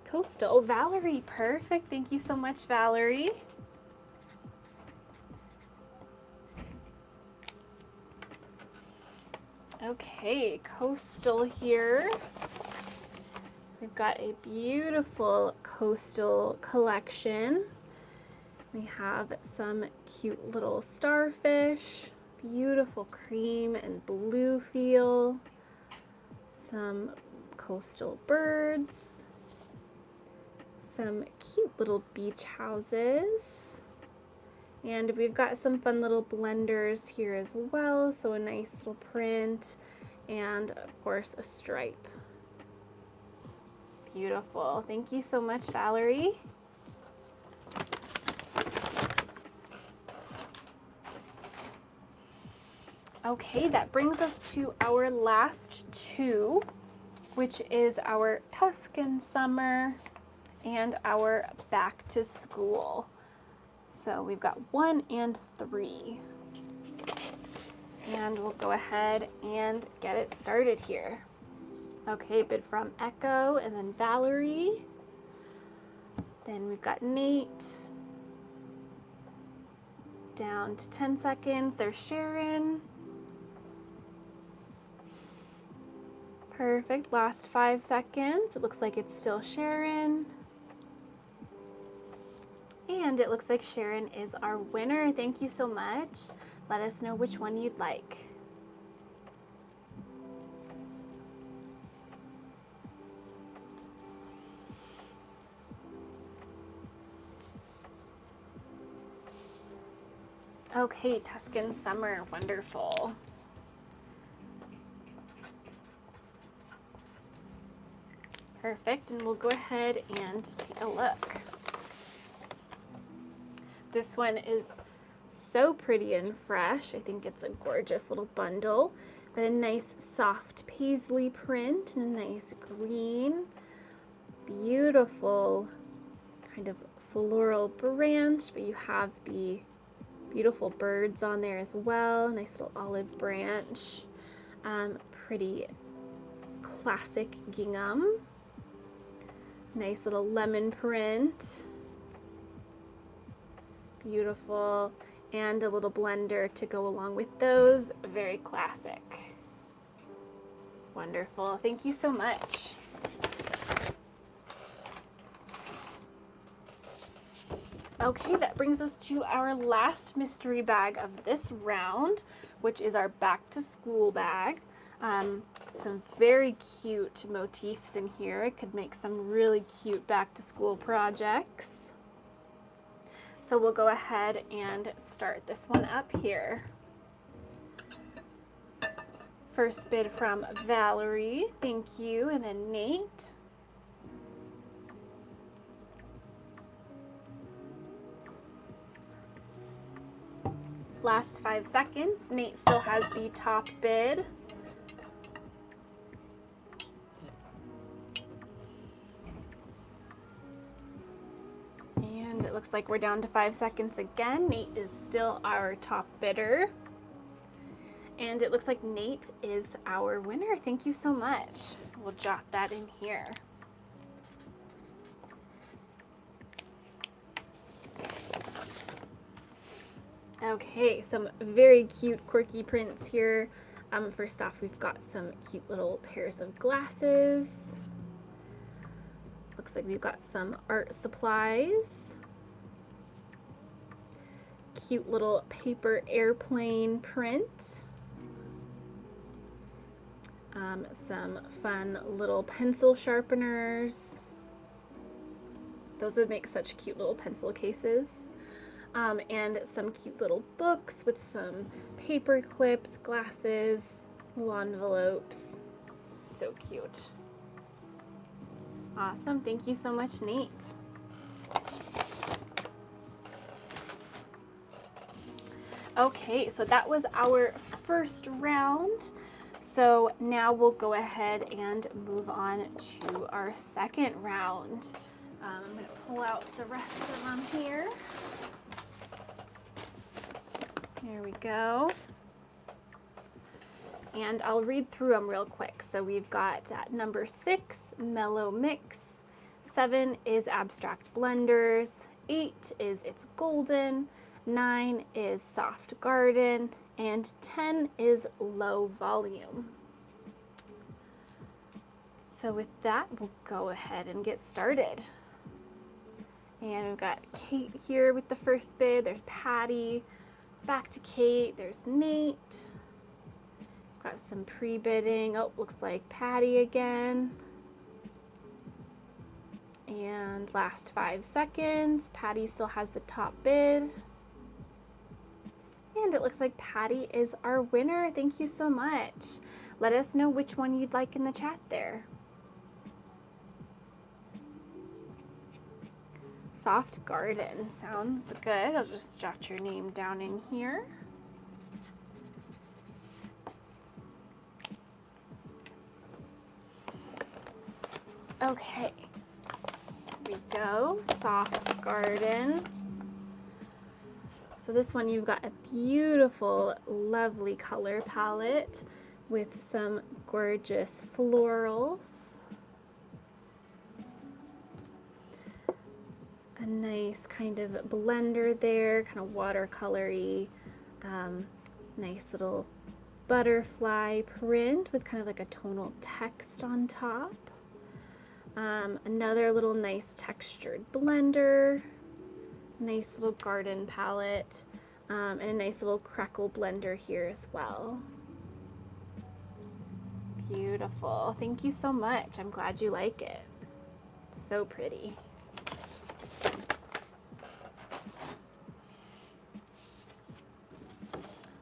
Coastal, Valerie, perfect. Thank you so much, Valerie. Okay, Coastal here. We've got a beautiful coastal collection. We have some cute little starfish, beautiful cream and blue feel, some coastal birds, some cute little beach houses, and we've got some fun little blenders here as well, so a nice little print and of course a stripe. Beautiful. Thank you so much, Valerie. Okay, that brings us to our last 2, which is our Tuscan Summer and our Back to School. So we've got 1 and 3. And we'll go ahead and get it started here. Okay, bid from Echo and then Valerie. Then we've got Nate. Down to 10 seconds, there's Sharon. Perfect, last 5 seconds. It looks like it's still Sharon. And it looks like Sharon is our winner. Thank you so much. Let us know which one you'd like. Okay, Tuscan Summer, wonderful. Perfect, and we'll go ahead and take a look. This one is so pretty and fresh. I think it's a gorgeous little bundle. Got a nice soft paisley print and a nice green. Beautiful kind of floral branch, but you have the Beautiful birds on there as well. Nice little olive branch. Pretty classic gingham. Nice little lemon print. Beautiful. And a little blender to go along with those. Very classic. Wonderful. Thank you so much. Okay, that brings us to our last mystery bag of this round, which is our back to school bag. Some very cute motifs in here. It could make some really cute back to school projects. So we'll go ahead and start this one up here. First bid from Valerie, thank you, and then Nate. Last 5 seconds. Nate still has the top bid. And it looks like we're down to 5 seconds again. Nate is still our top bidder. And it looks like Nate is our winner. Thank you so much. We'll jot that in here. Okay, some very cute quirky prints here. First off, we've got some cute little pairs of glasses. Looks like we've got some art supplies. Cute little paper airplane print. Some fun little pencil sharpeners. Those would make such cute little pencil cases. And some cute little books with some paper clips, glasses, little envelopes. So cute. Awesome. Thank you so much, Nate. Okay, so that was our first round. So now we'll go ahead and move on to our second round. I'm going to pull out the rest of them here. There we go. And I'll read through them real quick. So we've got number 6, Mellow Mix. 7 is Abstract Blenders. 8 is It's Golden. 9 is Soft Garden. And 10 is Low Volume. So with that, we'll go ahead and get started. And we've got Kate here with the first bid. There's Patty. Back to Kate. There's Nate. Got some pre-bidding. Oh, looks like Patty again. And last 5 seconds. Patty still has the top bid. And it looks like Patty is our winner. Thank you so much. Let us know which one you'd like in the chat there. Soft Garden sounds good. I'll just jot your name down in here. Okay, here we go. Soft Garden. So this one, you've got a beautiful, lovely color palette with some gorgeous florals. A nice kind of blender there, kind of watercolory, nice little butterfly print with kind of like a tonal text on top. Another little nice textured blender. Nice little garden palette, and a nice little crackle blender here as well. Beautiful. Thank you so much. I'm glad you like it. So pretty.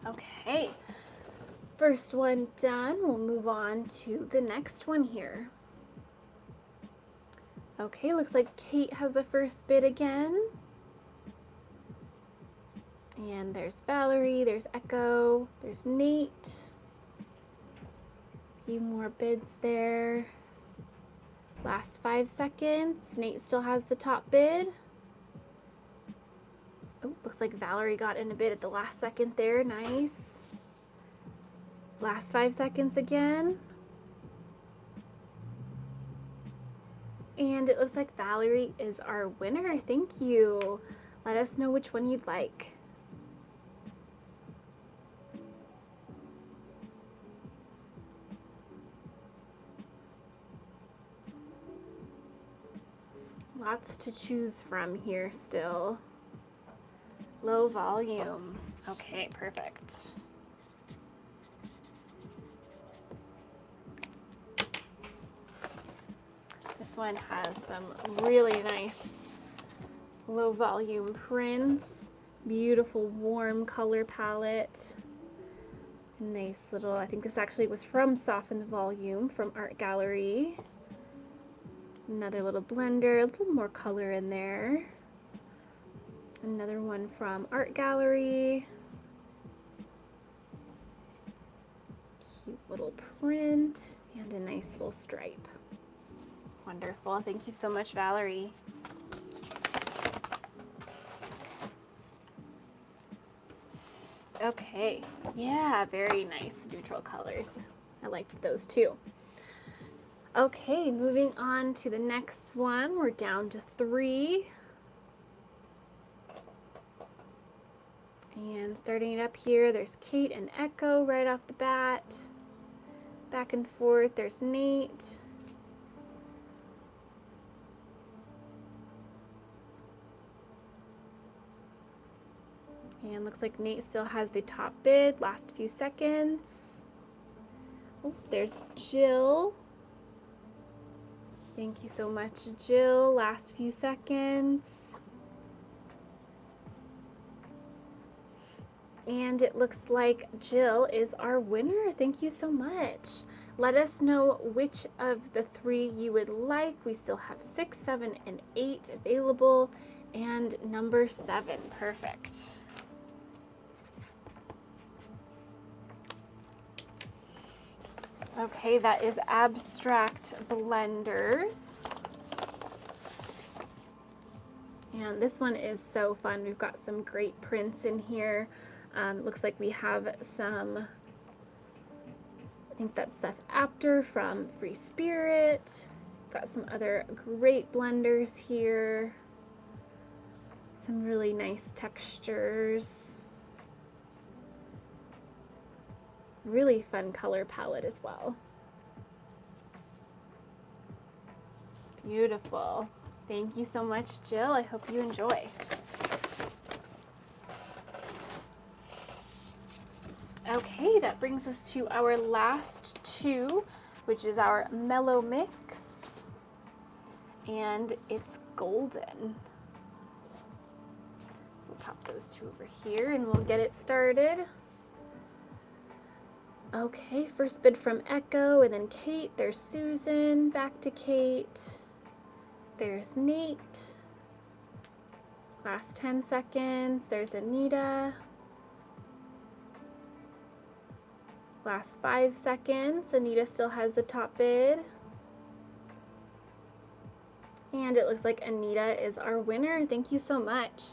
Okay, first one done. We'll move on to the next one here. Okay, looks like Kate has the first bid again. And there's Valerie, there's Echo, there's Nate. A few more bids there. Last 5 seconds. Nate still has the top bid. Oh, Looks like Valerie got in a bit at the last second there. Nice. Last 5 seconds again. And it looks like Valerie is our winner. Thank you. Let us know which one you'd like. Lots to choose from here still. Low volume. Okay, perfect. This one has some really nice low volume prints. Beautiful warm color palette. Nice little, I think this actually was from Soften the Volume from Art Gallery. Another little blender, a little more color in there. Another one from Art Gallery. Cute little print and a nice little stripe. Wonderful. Thank you so much, Valerie. Okay. Yeah, very nice neutral colors. I liked those too. Okay, moving on to the next one. We're down to 3. And starting it up here, there's Kate and Echo right off the bat. Back and forth, there's Nate. And looks like Nate still has the top bid, last few seconds. Oh, there's Jill. Thank you so much, Jill. Last few seconds. And it looks like Jill is our winner. Thank you so much. Let us know which of the 3 you would like. We still have 6, 7, and 8 available. And number 7. Perfect. Okay, that is Abstract Blenders. And this one is so fun. We've got some great prints in here. Looks like we have some, I think that's Seth Apter from Free Spirit. Got some other great blenders here. Some really nice textures. Really fun color palette as well. Beautiful. Thank you so much, Jill. I hope you enjoy. Okay, that brings us to our last 2, which is our Mellow Mix. And it's golden. So we'll pop those 2 over here and we'll get it started. Okay, first bid from Echo and then Kate. There's Susan, back to Kate. There's Nate. Last 10 seconds. There's Anita. Last 5 seconds. Anita still has the top bid. And it looks like Anita is our winner. Thank you so much.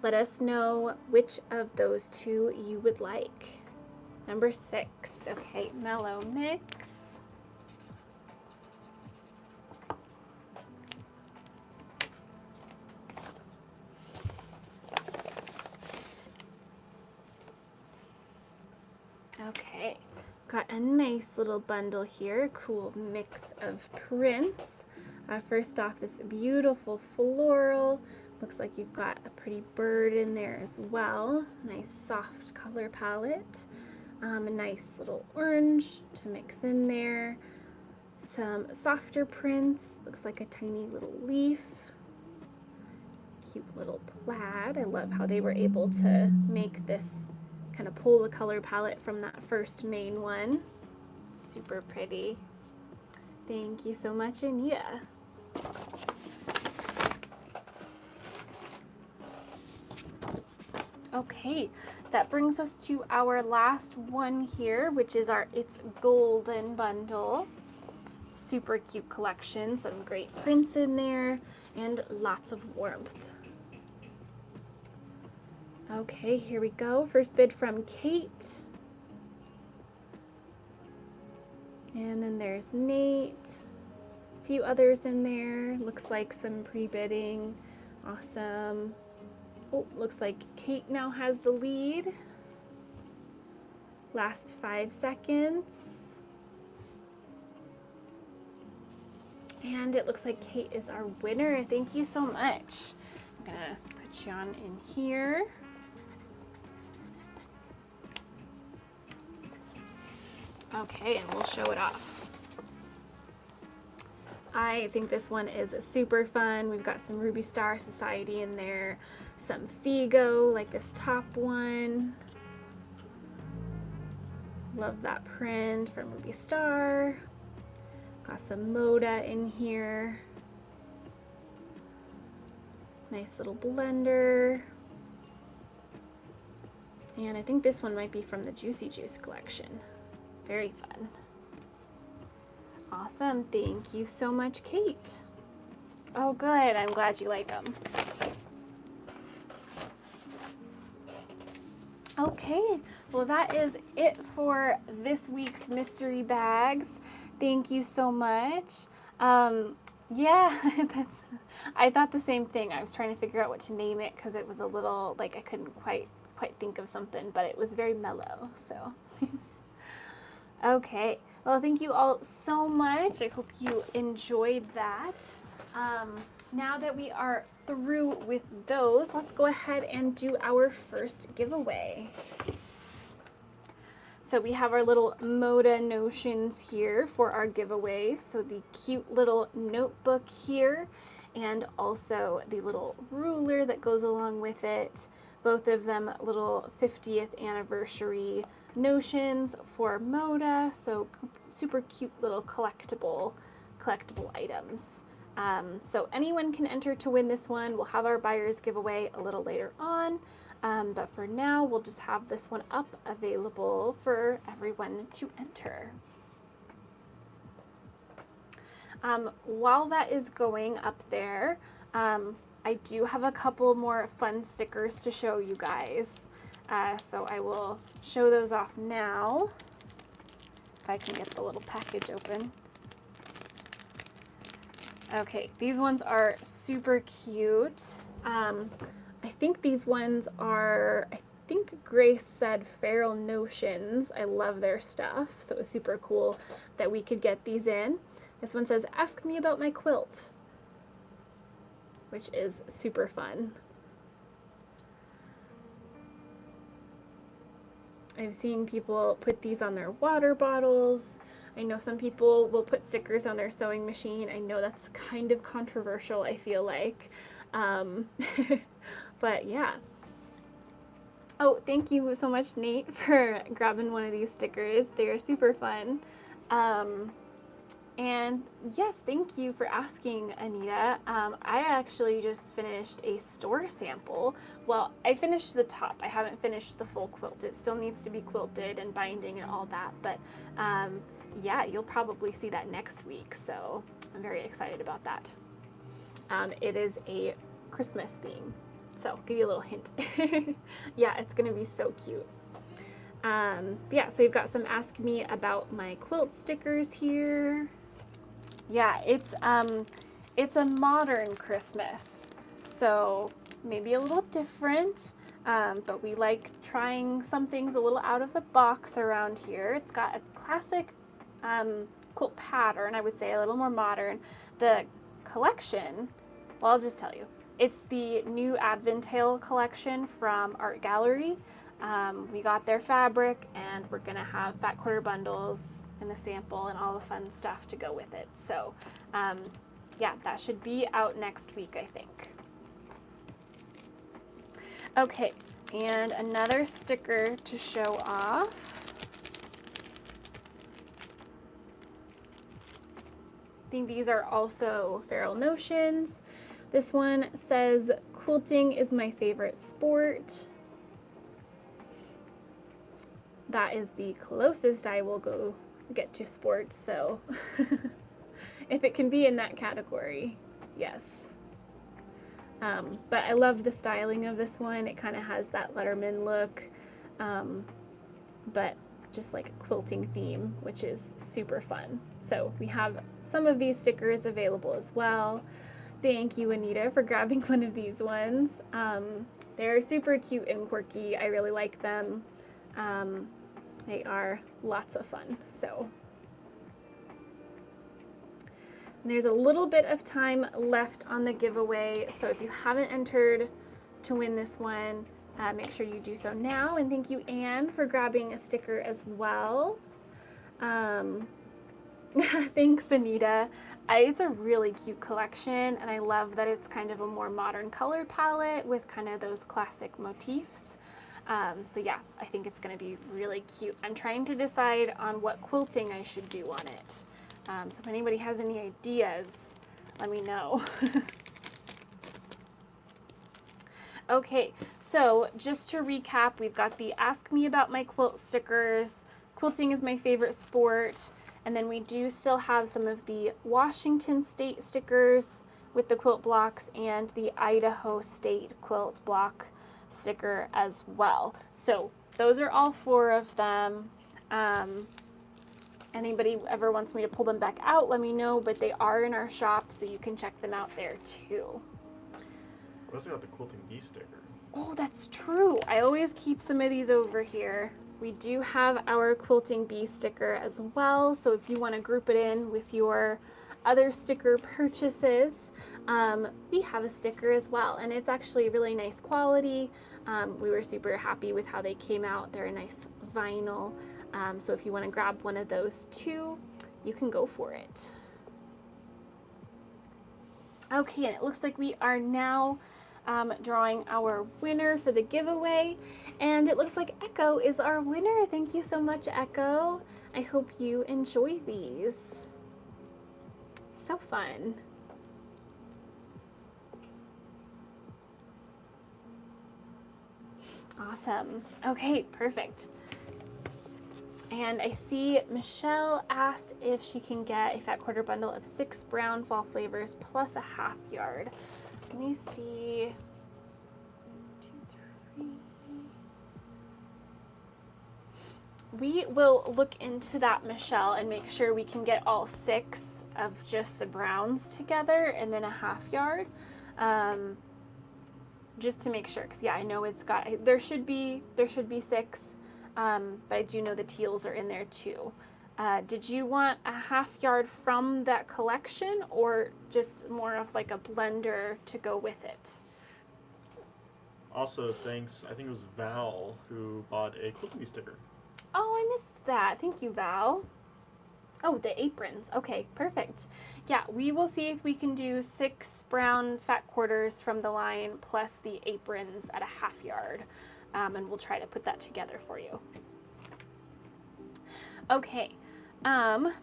Let us know which of those 2 you would like. Number 6. Okay, Mellow Mix. Okay, got a nice little bundle here. Cool mix of prints. First off, this beautiful floral. Looks like you've got a pretty bird in there as well. Nice soft color palette. A nice little orange to mix in there. Some softer prints. Looks like a tiny little leaf. Cute little plaid. I love how they were able to make this kind of pull the color palette from that first main one. Super pretty. Thank you so much, Anita. Okay, that brings us to our last one here, which is our It's Golden bundle. Super cute collection, some great prints in there, and lots of warmth. Okay, here we go. First bid from Kate. And then there's Nate. A few others in there. Looks like some pre-bidding. Awesome. Oh, looks like Kate now has the lead. Last 5 seconds. And it looks like Kate is our winner. Thank you so much. I'm gonna put you on in here. Okay, and we'll show it off. I think this one is super fun. We've got some Ruby Star Society in there, some Figo, like this top one. Love that print from Ruby Star. Got some Moda in here. Nice little blender. And I think this one might be from the Juicy Juice collection. Very fun. Awesome. Thank you so much, Kate. Oh, good. I'm glad you like them. Okay. Well, that is it for this week's mystery bags. Thank you so much. Yeah, I thought the same thing. I was trying to figure out what to name it because it was a little, like, I couldn't quite think of something, but it was very mellow, so. Okay, well, thank you all so much. I hope you enjoyed that. Now that we are through with those, let's go ahead and do our first giveaway. So we have our little Moda notions here for our giveaway. So the cute little notebook here, and also the little ruler that goes along with it. Both of them little 50th anniversary notions for Moda. So super cute little collectible items. So anyone can enter to win this one. We'll have our buyer's giveaway a little later on. But for now, we'll just have this one up available for everyone to enter. While that is going up there, I do have a couple more fun stickers to show you guys. So I will show those off now. If I can get the little package open. Okay, these ones are super cute. I think these ones are, I think Grace said Feral Notions. I love their stuff, so it was super cool that we could get these in. This one says, "Ask me about my quilt," which is super fun. I've seen people put these on their water bottles. I know some people will put stickers on their sewing machine. I know that's kind of controversial, I feel like. But yeah. Oh, thank you so much, Nate, for grabbing one of these stickers. They are super fun. And yes, thank you for asking, Anita. I actually just finished a store sample. Well, I finished the top. I haven't finished the full quilt. It still needs to be quilted and binding and all that. But yeah, you'll probably see that next week. So I'm very excited about that. It is a Christmas theme. So I'll give you a little hint. Yeah, it's going to be so cute. Yeah, so we've got some Ask Me About My Quilt stickers here. Yeah, it's a modern Christmas, so maybe a little different, but we like trying some things a little out of the box around here. It's got a classic quilt pattern, I would say, a little more modern. The collection, well, I'll just tell you. It's the new Adventail collection from Art Gallery. We got their fabric, and we're gonna have fat quarter bundles in the sample and all the fun stuff to go with it. So yeah, that should be out next week, I think. Okay, and another sticker to show off. I think these are also Feral Notions. This one says, "Quilting is my favorite sport." That is the closest I will go get to sports, so if it can be in that category, yes. But I love the styling of this one. It kind of has that Letterman look, but just like a quilting theme, which is super fun. So we have some of these stickers available as well. Thank you, Anita, for grabbing one of these ones. They're super cute and quirky. I really like them. They are lots of fun. So there's a little bit of time left on the giveaway. So if you haven't entered to win this one, make sure you do so now. And thank you, Anne, for grabbing a sticker as well. Thanks, Anita. It's a really cute collection, and I love that it's kind of a more modern color palette with kind of those classic motifs. So yeah, I think it's going to be really cute. I'm trying to decide on what quilting I should do on it. So if anybody has any ideas, let me know. Okay, so just to recap, we've got the Ask Me About My Quilt stickers. Quilting is my favorite sport. And then we do still have some of the Washington State stickers with the quilt blocks and the Idaho State quilt block sticker as well. So those are all 4 of them. Anybody ever wants me to pull them back out, let me know, but they are in our shop, so you can check them out there too. We also got the Quilting Bee sticker. Oh, that's true. I always keep some of these over here. We do have our Quilting Bee sticker as well, so if you want to group it in with your other sticker purchases, we have a sticker as well, and it's actually really nice quality. We were super happy with how they came out. They're a nice vinyl, so if you want to grab one of those too, you can go for it. Okay, and it looks like we are now drawing our winner for the giveaway, and it looks like Echo is our winner. Thank you so much, Echo. I hope you enjoy these. So fun. Awesome. Okay, perfect. And I see Michelle asked if she can get a fat quarter bundle of 6 brown fall flavors plus a half yard. Let me see. 2, 3. We will look into that, Michelle, and make sure we can get all 6 of just the browns together and then a half yard. Just to make sure, because yeah, I know it's got, there should be 6, but I do know the teals are in there too. Did you want a half yard from that collection, or just more of like a blender to go with it? Also, thanks, I think it was Val who bought a Quilting Bee sticker. Oh, I missed that. Thank you, Val. Oh, the aprons. Okay, perfect. Yeah, we will see if we can do 6 brown fat quarters from the line plus the aprons at a half yard. And we'll try to put that together for you. Okay,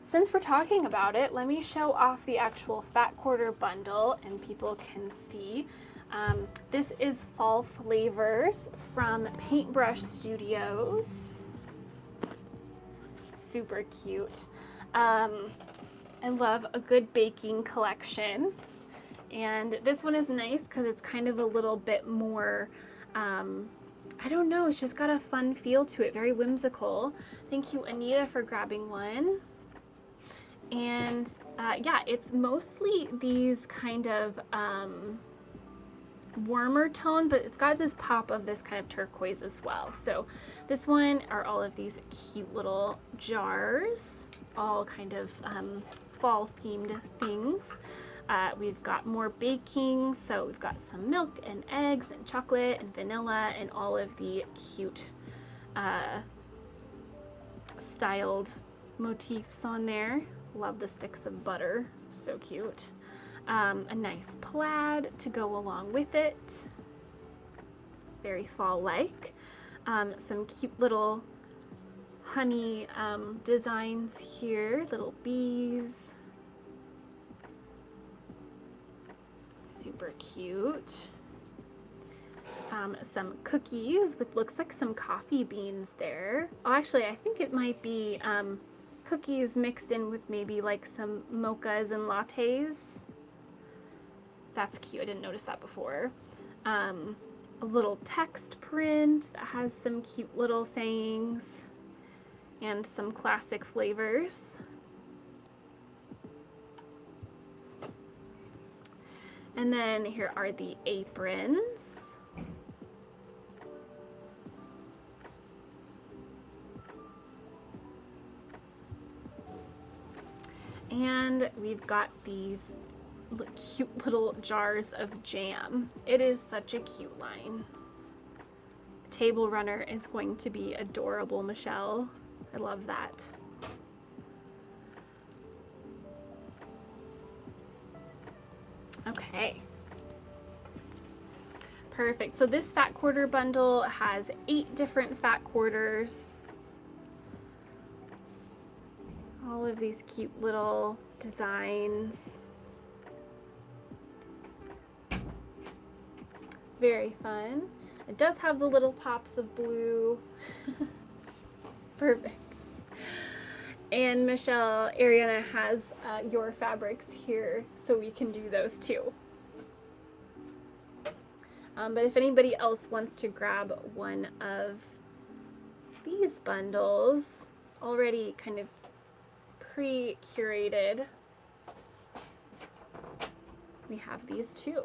since we're talking about it, let me show off the actual fat quarter bundle and people can see. This is Fall Flavors from Paintbrush Studios. Super cute. I love a good baking collection. And this one is nice because it's kind of a little bit more, I don't know, it's just got a fun feel to it, very whimsical. Thank you, Anita, for grabbing one. And yeah, it's mostly these kind of warmer tone, but it's got this pop of this kind of turquoise as well. So this one are all of these cute little jars, all kind of fall themed things. We've got more baking, so we've got some milk and eggs and chocolate and vanilla and all of the cute styled motifs on there. Love the sticks of butter, so cute. A nice plaid to go along with it, very fall-like. Some cute little honey designs here, little bees. Super cute. Some cookies with looks like some coffee beans there. Oh, actually, I think it might be cookies mixed in with maybe like some mochas and lattes. That's cute. I didn't notice that before. A little text print that has some cute little sayings and some classic flavors. And then here are the aprons. And we've got these cute little jars of jam. It is such a cute line. Table runner is going to be adorable, Michelle. I love that. Okay. Perfect. So this fat quarter bundle has 8 different fat quarters. All of these cute little designs. Very fun. It does have the little pops of blue. Perfect. And Michelle, Ariana has your fabrics here, so we can do those too. But if anybody else wants to grab one of these bundles, already kind of pre-curated, we have these too.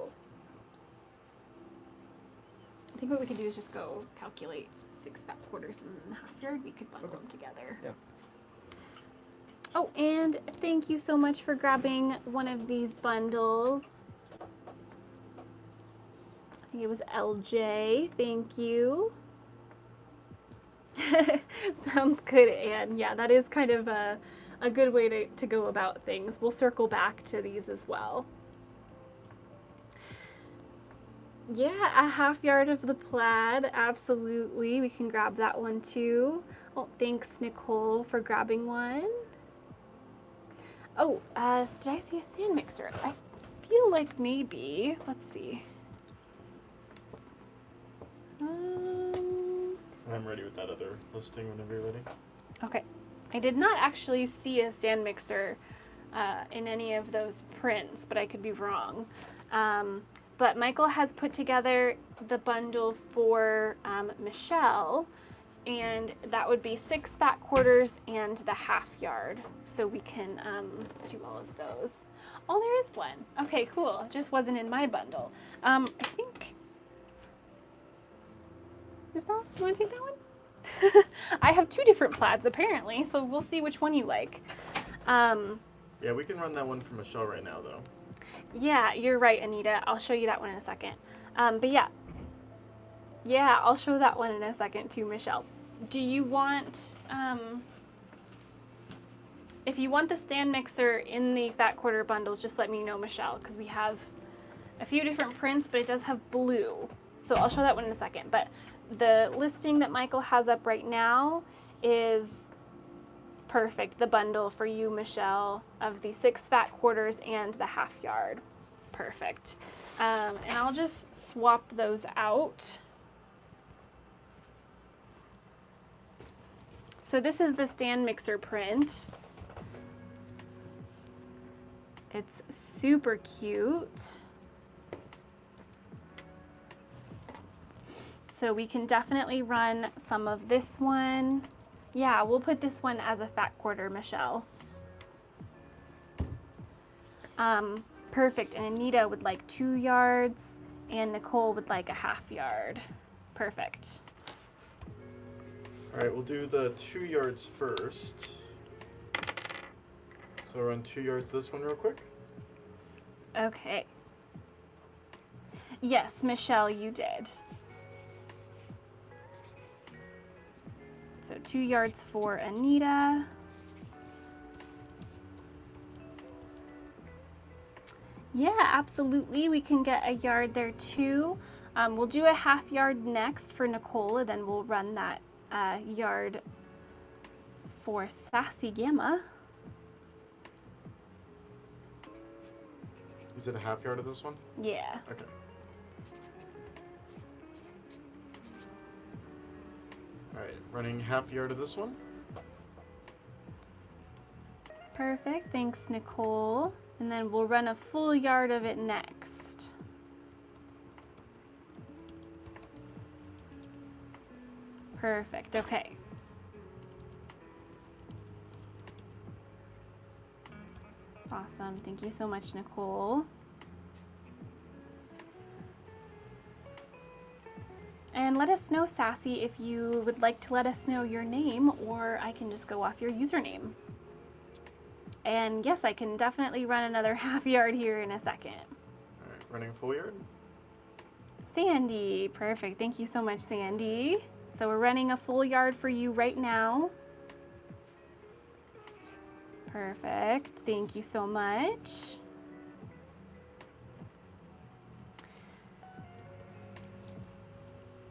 I think what we could do is just go calculate 6 fat quarters in the half yard. We could bundle them together. Yeah. Oh, and thank you so much for grabbing one of these bundles. I think it was LJ. Thank you. Sounds good, Anne. Yeah, that is kind of a good way to go about things. We'll circle back to these as well. Yeah, a half yard of the plaid, absolutely. We can grab that one too. Oh, thanks, Nicole, for grabbing one. Oh, did I see a sand mixer? I feel like maybe. Let's see. I'm ready with that other listing whenever you're ready. Okay. I did not actually see a sand mixer in any of those prints, but I could be wrong. But Michael has put together the bundle for Michelle, and that would be 6 fat quarters and the half yard. So we can do all of those. Oh, there is one. Okay, cool. It just wasn't in my bundle. I think, is that, you want to take that one? I have 2 different plaids apparently, so we'll see which one you like. Yeah, we can run that one for Michelle right now though. Yeah, you're right, Anita. I'll show you that one in a second. But yeah, I'll show that one in a second too, Michelle. Do you want, if you want the stand mixer in the fat quarter bundles, just let me know, Michelle, because we have a few different prints, but it does have blue. So I'll show that one in a second. But the listing that Michael has up right now is perfect. The bundle for you, Michelle, of the 6 fat quarters and the half yard. Perfect. And I'll just swap those out. So this is the stand mixer print. It's super cute. So we can definitely run some of this one. Yeah, we'll put this one as a fat quarter, Michelle. Perfect. And Anita would like 2 yards, and Nicole would like a half yard. Perfect. All right, we'll do the 2 yards first. So run 2 yards this one real quick. Okay. Yes, Michelle, you did. So 2 yards for Anita. Yeah, absolutely. We can get a yard there too. We'll do a half yard next for Nicole, and then we'll run that yard for Sassy Gamma. Is it a half yard of this one? Yeah. Okay. All right, running half yard of this one. Perfect. Thanks, Nicole. And then we'll run a full yard of it next. Perfect, okay. Awesome, thank you so much, Nicole. And let us know, Sassy, if you would like to let us know your name, or I can just go off your username. And yes, I can definitely run another half yard here in a second. All right, running full yard. Sandy, perfect. Thank you so much, Sandy. So we're running a full yard for you right now. Perfect. Thank you so much.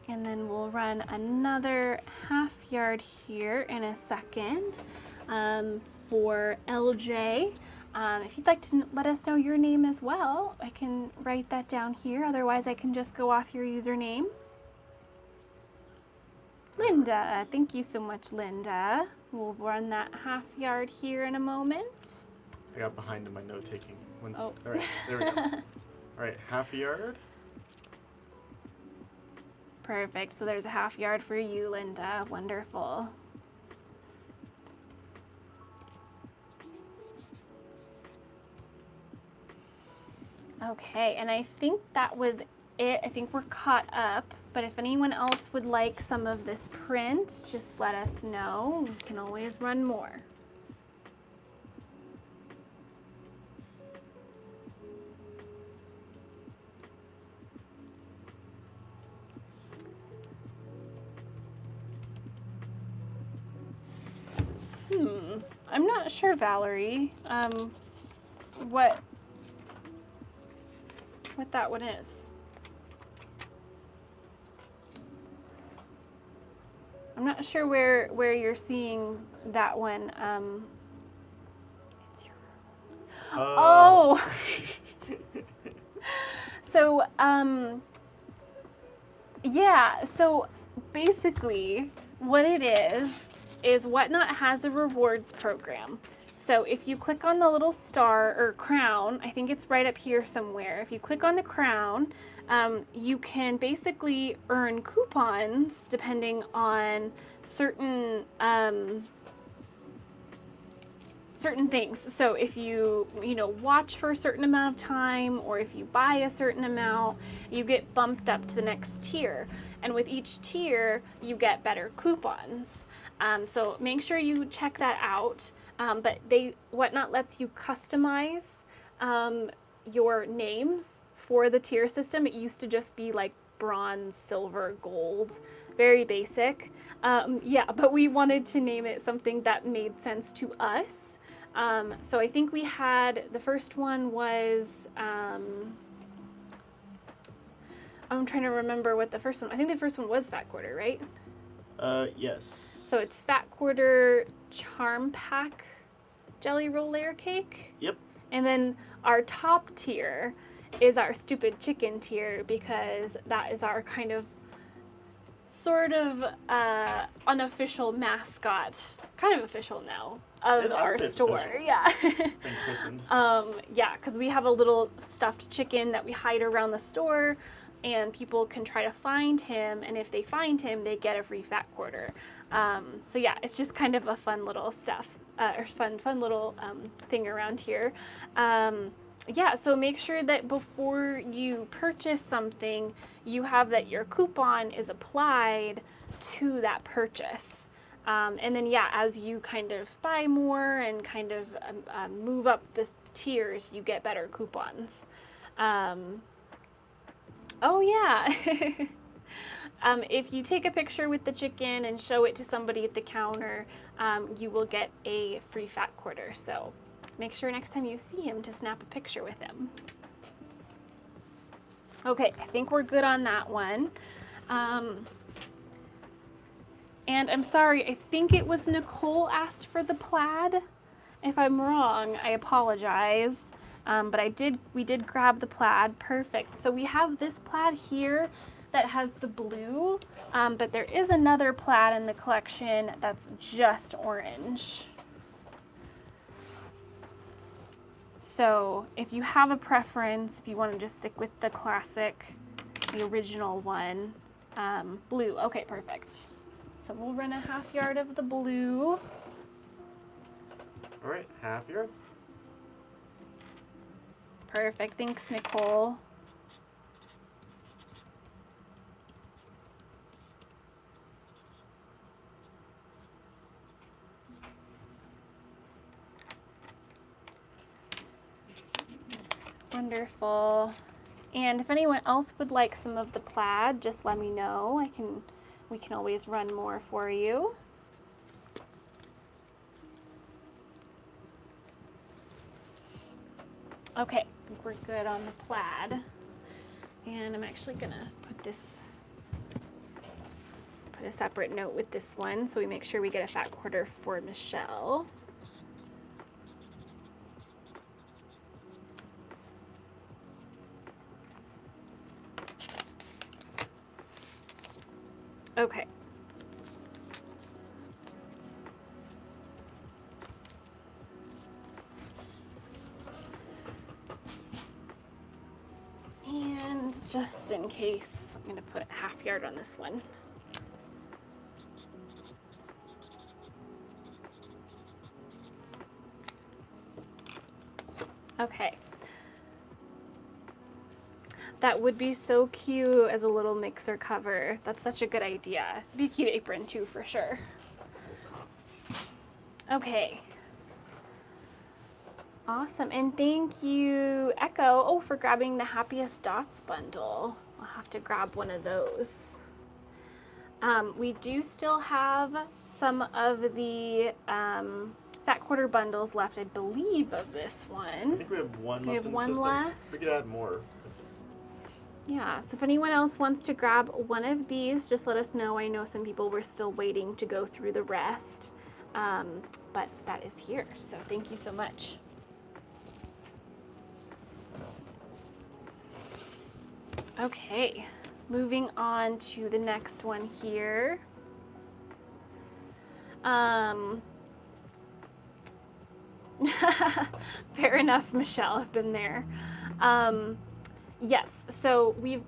And then we'll run another half yard here in a second for LJ. If you'd like to let us know your name as well, I can write that down here. Otherwise, I can just go off your username. Linda, thank you so much, Linda. We'll run that half yard here in a moment. I got behind in my note taking. Oh. All right, there we go. All right, half a yard. Perfect. So there's a half yard for you, Linda. Wonderful. Okay, and I think that was it. I think we're caught up, but if anyone else would like some of this print, just let us know. We can always run more. I'm not sure, Valerie, what that one is. I'm not sure where you're seeing that one. It's your Oh. So, yeah, so basically what it is Whatnot has a rewards program. So if you click on the little star or crown, I think it's right up here somewhere. If you click on the crown, you can basically earn coupons depending on certain things. So if you watch for a certain amount of time, or if you buy a certain amount, you get bumped up to the next tier. And with each tier, you get better coupons. So make sure you check that out. But Whatnot lets you customize your names for the tier system. It used to just be like bronze, silver, gold, very basic. Yeah, but we wanted to name it something that made sense to us. So I think we had, the first one was, I'm trying to remember what the first one, I think the first one was Fat Quarter, right? Yes. So it's Fat Quarter Charm Pack Jelly Roll Layer Cake. Yep. And then our top tier is our Stupid Chicken tier, because that is our kind of sort of unofficial mascot, kind of official now, of our store. Official. Yeah. Been christened. Yeah, because we have a little stuffed chicken that we hide around the store, and people can try to find him, and if they find him, they get a free Fat Quarter. So yeah, it's just kind of a fun little stuff, or fun little thing around here. Yeah, so make sure that before you purchase something, you have that your coupon is applied to that purchase. And then yeah, as you kind of buy more and kind of move up the tiers, you get better coupons. Oh yeah. If you take a picture with the chicken and show it to somebody at the counter, you will get a free Fat Quarter. So make sure next time you see him to snap a picture with him. Okay, I think we're good on that one. And I'm sorry, I think it was Nicole asked for the plaid. If I'm wrong, I apologize. But we did grab the plaid. Perfect. So we have this plaid here that has the blue, but there is another plaid in the collection that's just orange. So if you have a preference, if you want to just stick with the classic, the original one, blue. Okay, perfect. So we'll run a 1/2 yard of the blue. All right, 1/2 yard. Perfect. Thanks, Nicole. Wonderful. And if anyone else would like some of the plaid, just let me know. We can always run more for you. Okay, I think we're good on the plaid. And I'm actually gonna put a separate note with this one so we make sure we get a fat quarter for Michelle. Okay. And just in case, I'm going to put 1/2 yard on this one. Okay. That would be so cute as a little mixer cover. That's such a good idea. It'd be a cute apron too, for sure. Okay. Awesome, and thank you, Echo, for grabbing the Happiest Dots bundle. I'll have to grab one of those. We do still have some of the fat quarter bundles left, I believe, of this one. I think we have one left. We have in one the system. left. We could add more. Yeah, so if anyone else wants to grab one of these, just let us know. I know some people were still waiting to go through the rest, but that is here, so thank you so much. Okay, moving on to the next one here. Fair enough, Michelle, I've been there. Yes, so we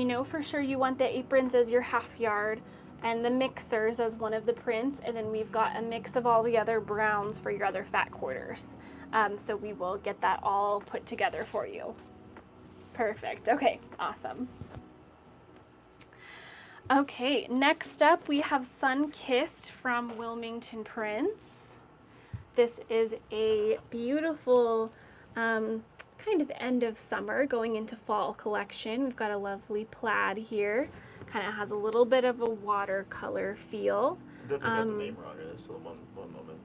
know for sure you want the aprons as your 1/2 yard and the mixers as one of the prints, and then we've got a mix of all the other browns for your other fat quarters. So we will get that all put together for you. Perfect. Okay, awesome. Okay, next up we have Sun Kissed from Wilmington Prints. This is a beautiful kind of end of summer going into fall collection. We've got a lovely plaid here. Kind of has a little bit of a watercolor feel. I definitely got the name wrong in this one moment.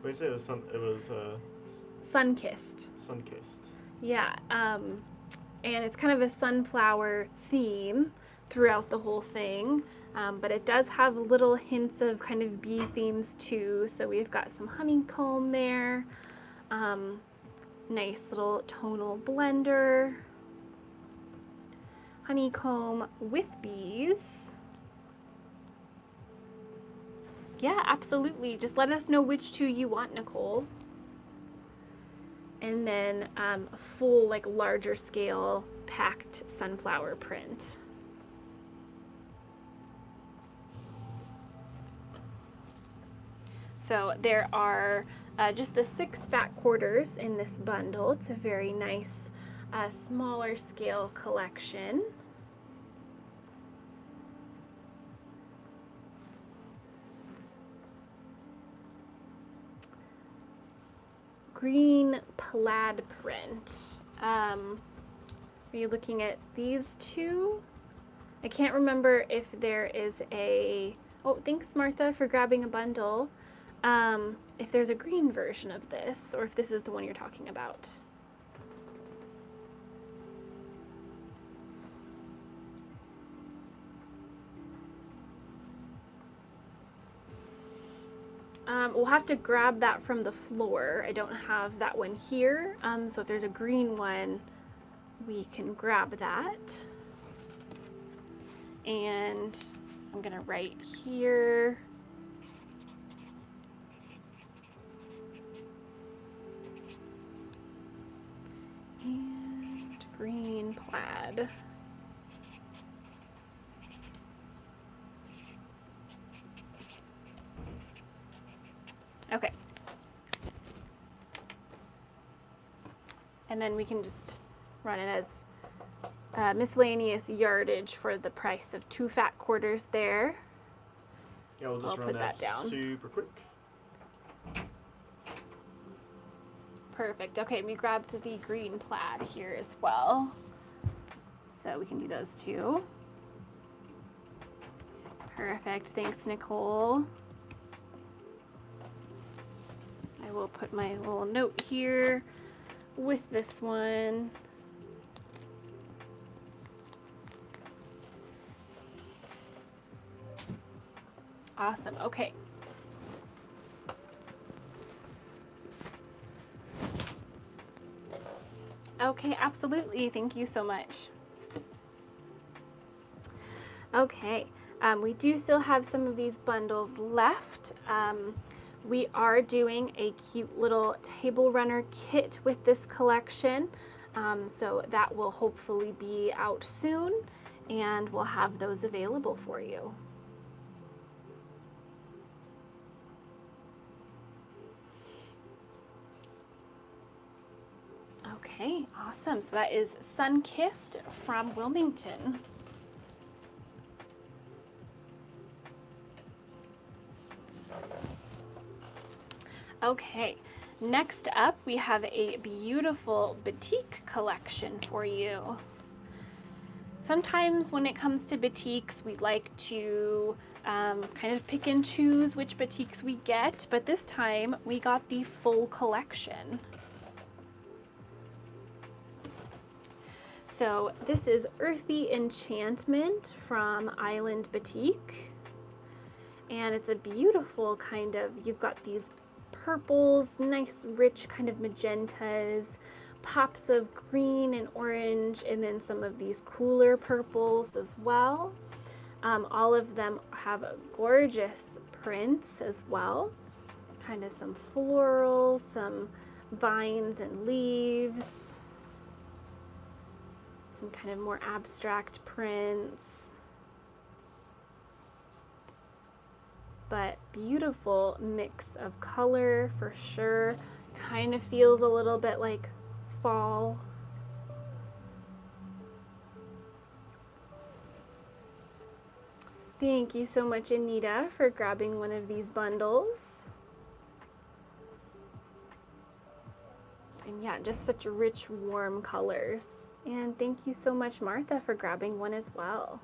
What did you say? It was Sun Kissed. Sun-kissed. Yeah, and it's kind of a sunflower theme throughout the whole thing, but it does have little hints of kind of bee themes too. So we've got some honeycomb there, nice little tonal blender, honeycomb with bees. Yeah, absolutely. Just let us know which two you want, Nicole. And then a full, like, larger scale packed sunflower print. So there are just the 6 fat quarters in this bundle. It's a very nice smaller scale collection. Green plaid print. Are you looking at these two? I can't remember if there is a, oh, thanks Martha for grabbing a bundle. If there's a green version of this, or if this is the one you're talking about. We'll have to grab that from the floor. I don't have that one here, so if there's a green one, we can grab that. And I'm gonna write here. green plaid. Okay. And then we can just run it as miscellaneous yardage for the price of 2 fat quarters there. Yeah, we'll just I'll run put that down. super quick. Perfect. Okay, we grabbed the green plaid here as well. So we can do those too. Perfect. Thanks, Nicole. I will put my little note here with this one. Awesome. Okay. Okay, absolutely. Thank you so much. Okay, we do still have some of these bundles left. We are doing a cute little table runner kit with this collection. So that will hopefully be out soon, and we'll have those available for you. Okay, awesome. So that is Sunkissed from Wilmington. Okay, next up we have a beautiful batik collection for you. Sometimes when it comes to batiks, we like to kind of pick and choose which batiks we get, but this time we got the full collection. So this is Earthy Enchantment from Island Batik, and it's a beautiful kind of, you've got these purples, nice rich kind of magentas, pops of green and orange, and then some of these cooler purples as well. All of them have gorgeous prints as well, kind of some floral, some vines and leaves, some kind of more abstract prints, but beautiful mix of color for sure. Kind of feels a little bit like fall. Thank you so much, Anita, for grabbing one of these bundles. And yeah, just such rich, warm colors. And thank you so much, Martha, for grabbing one as well.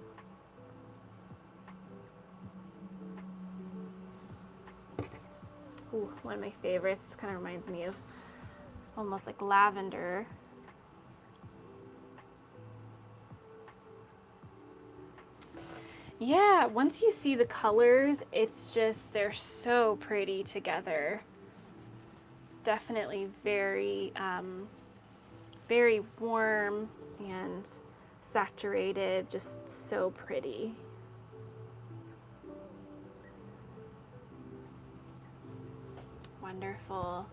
Ooh, one of my favorites. This kind of reminds me of almost like lavender. Yeah, once you see the colors, it's just, they're so pretty together. Definitely very, very warm and saturated, just so pretty. Wonderful.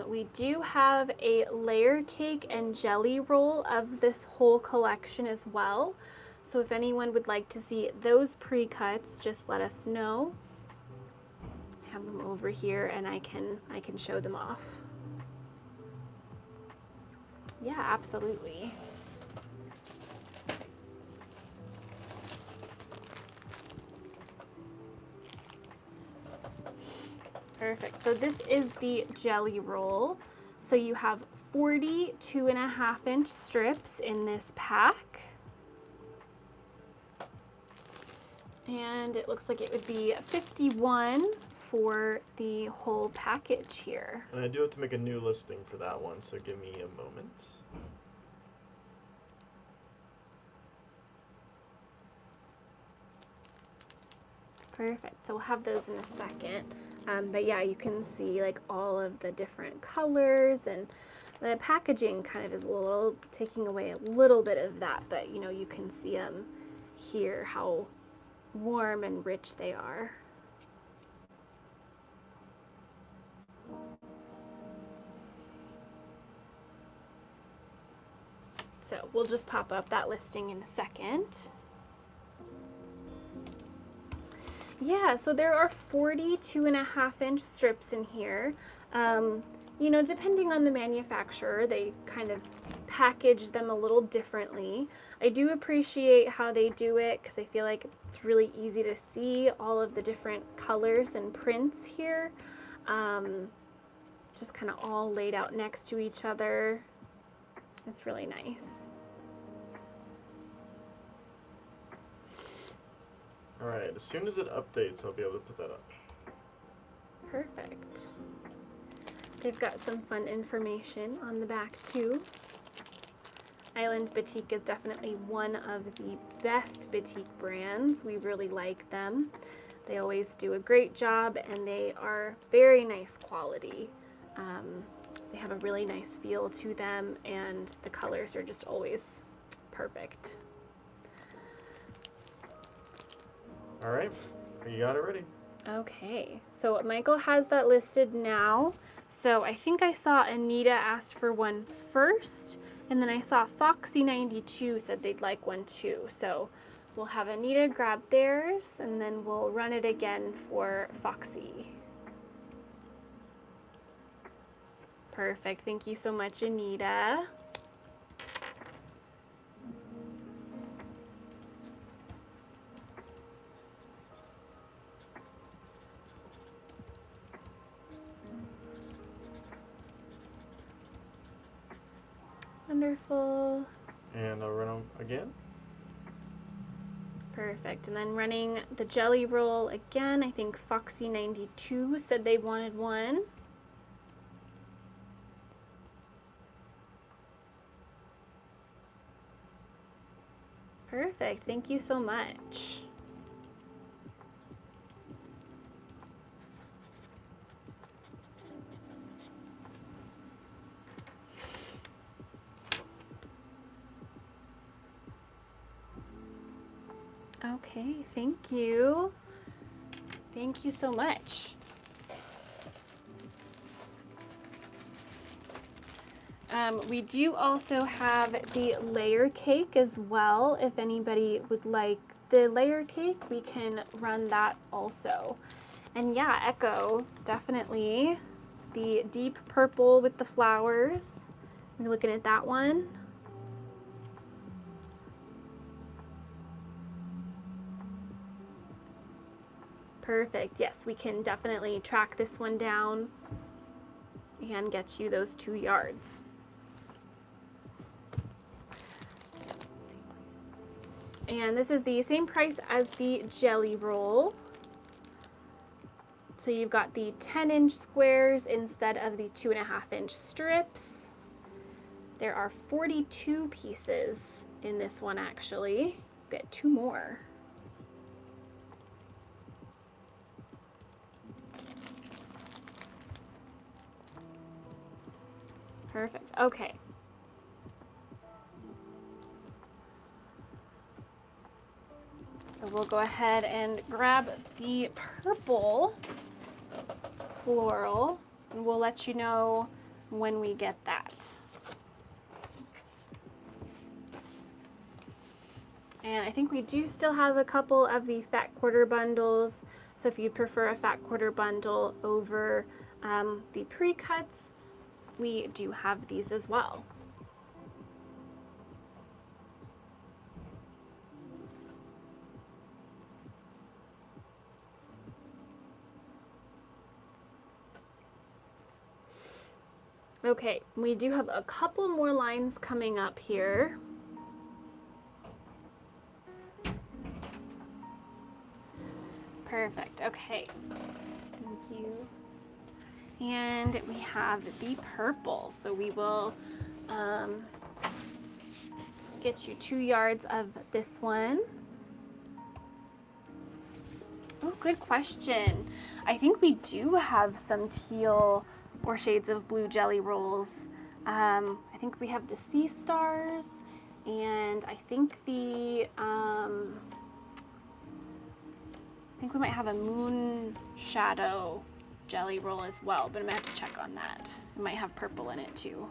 We do have a layer cake and jelly roll of this whole collection as well. So if anyone would like to see those pre-cuts, just let us know. Have them over here and I can show them off. Yeah, absolutely. Perfect. So this is the jelly roll. So you have 40 2.5-inch strips in this pack. And it looks like it would be 51 for the whole package here. And I do have to make a new listing for that one, so give me a moment. Perfect. So we'll have those in a second. But yeah, you can see like all of the different colors, and the packaging kind of is a little taking away a little bit of that, but you know, you can see them here, how warm and rich they are. So we'll just pop up that listing in a second. Yeah, so there are 42.5-inch strips in here. You know, depending on the manufacturer, they kind of package them a little differently. I do appreciate how they do it because I feel like it's really easy to see all of the different colors and prints here. Just kind of all laid out next to each other. It's really nice. All right, as soon as it updates, I'll be able to put that up. Perfect. They've got some fun information on the back too. Island Batik is definitely one of the best batik brands. We really like them. They always do a great job and they are very nice quality. They have a really nice feel to them and the colors are just always perfect. All right, you got it ready. Okay, so Michael has that listed now. So I think I saw Anita asked for one first, and then I saw Foxy92 said they'd like one too. So we'll have Anita grab theirs, and then we'll run it again for Foxy. Perfect, thank you so much, Anita. Wonderful. And I'll run them again. Perfect. And then running the jelly roll again. I think Foxy92 said they wanted one. Perfect. Thank you so much. Okay, thank you. Thank you so much. We do also have the layer cake as well. If anybody would like the layer cake, we can run that also. And yeah, Echo, definitely. The deep purple with the flowers. You're looking at that one. Perfect. Yes, we can definitely track this one down and get you those 2 yards. And this is the same price as the jelly roll. So you've got the 10-inch squares instead of the 2.5-inch strips. There are 42 pieces in this one actually. Get 2 more. Perfect. Okay. So we'll go ahead and grab the purple floral and we'll let you know when we get that. And I think we do still have a couple of the fat quarter bundles. So if you prefer a fat quarter bundle over the pre-cuts, we do have these as well. Okay, we do have a couple more lines coming up here. Perfect, okay, thank you. And we have the purple, so we will get you 2 yards of this one. Oh, good question. I think we do have some teal or shades of blue jelly rolls. I think we have the sea stars, and I think the I think we might have a moon shadow jelly roll as well, but I'm gonna have to check on that. It might have purple in it too.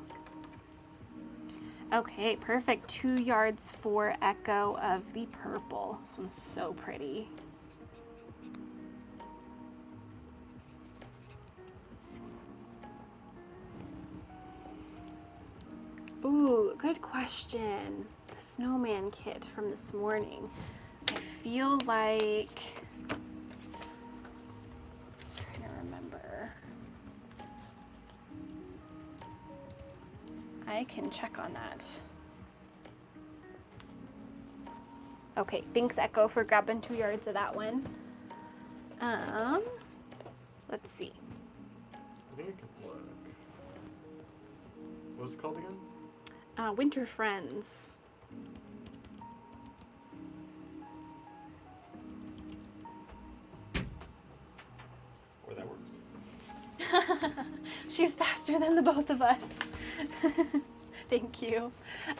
Okay, perfect. 2 yards for Echo of the purple. This one's so pretty. Ooh, good question. The snowman kit from this morning. I feel like, I'm trying to remember. I can check on that. Okay, thanks Echo for grabbing 2 yards of that one. Let's see. I think it could work. What was it called again? Winter Friends. Or that works. She's faster than the both of us. Thank you.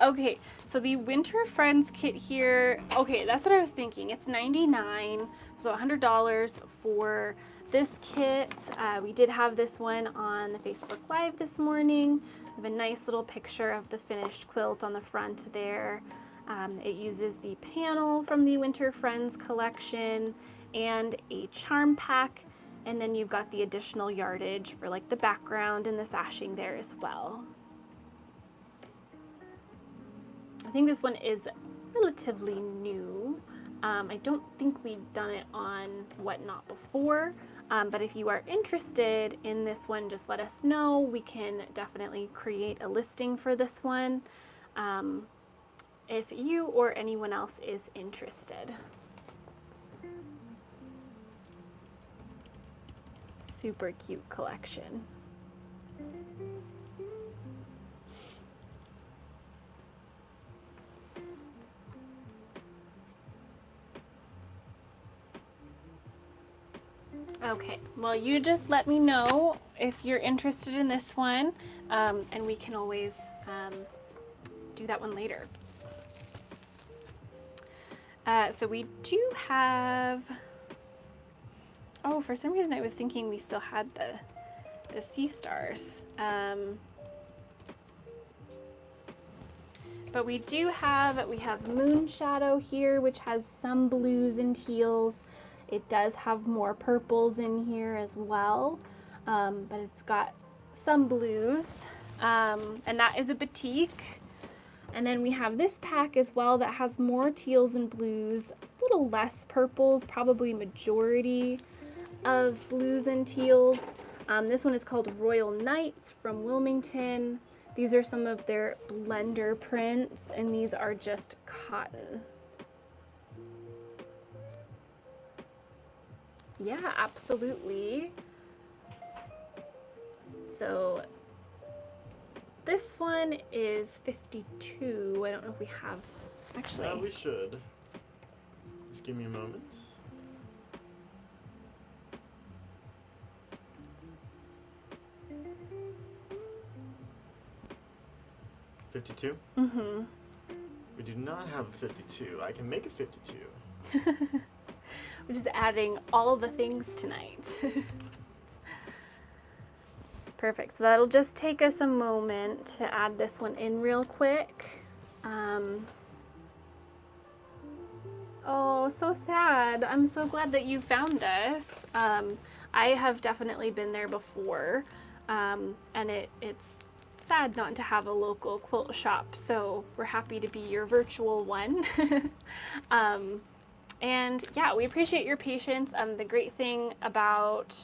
Okay, so the Winter Friends kit here, okay, that's what I was thinking. It's $99, so $100 for this kit. We did have this one on the Facebook Live this morning. I have a nice little picture of the finished quilt on the front there. It uses the panel from the Winter Friends collection and a charm pack, and then you've got the additional yardage for like the background and the sashing there as well. I think this one is relatively new. I don't think we've done it on Whatnot before, but if you are interested in this one, just let us know. We can definitely create a listing for this one if you or anyone else is interested. Super cute collection. Okay, well, you just let me know if you're interested in this one, and we can always do that one later. So we do have, oh, for some reason I was thinking we still had the sea stars. But we have Moon Shadow here, which has some blues and teals. It does have more purples in here as well, but it's got some blues, and that is a batik. And then we have this pack as well that has more teals and blues, a little less purples, probably majority of blues and teals. This one is called Royal Knights from Wilmington. These are some of their blender prints, and these are just cotton. Yeah, absolutely. So this one is 52. I don't know if we have, actually. We should. Just give me a moment. $52? Mm-hmm. We do not have a 52. I can make a 52. We're just adding all the things tonight. Perfect. So that'll just take us a moment to add this one in real quick. Oh, so sad. I'm so glad that you found us. I have definitely been there before, and it's sad not to have a local quilt shop, so we're happy to be your virtual one. And yeah, we appreciate your patience. The great thing about,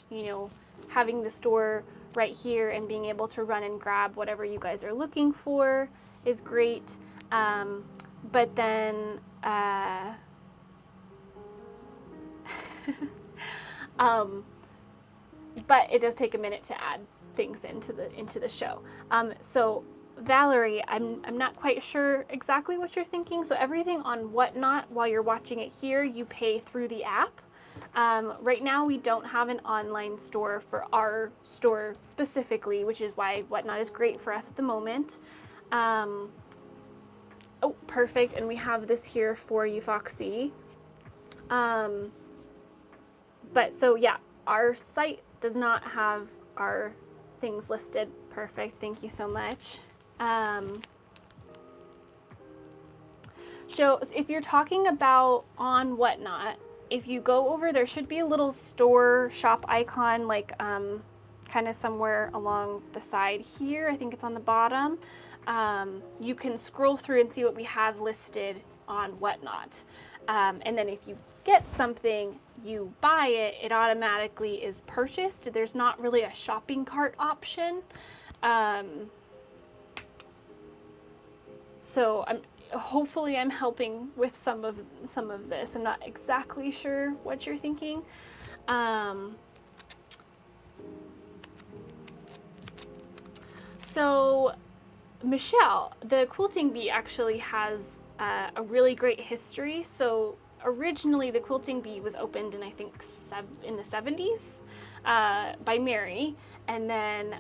having the store right here and being able to run and grab whatever you guys are looking for is great. But then, but it does take a minute to add things into the show. So Valerie, I'm not quite sure exactly what you're thinking. So everything on Whatnot, while you're watching it here, you pay through the app. Right now we don't have an online store for our store specifically, which is why Whatnot is great for us at the moment. Oh, perfect. And we have this here for you, Foxy. But so yeah, our site does not have our things listed. Perfect. Thank you so much. So if you're talking about on Whatnot, if you go over, there should be a little store shop icon, like kind of somewhere along the side here. I think it's on the bottom. You can scroll through and see what we have listed on Whatnot. And then if you get something, you buy it, it automatically is purchased. There's not really a shopping cart option. So hopefully I'm helping with some of this. I'm not exactly sure what you're thinking. So Michelle, the Quilting Bee actually has a really great history. So originally the Quilting Bee was opened in, I think, in the 70s by Mary, and then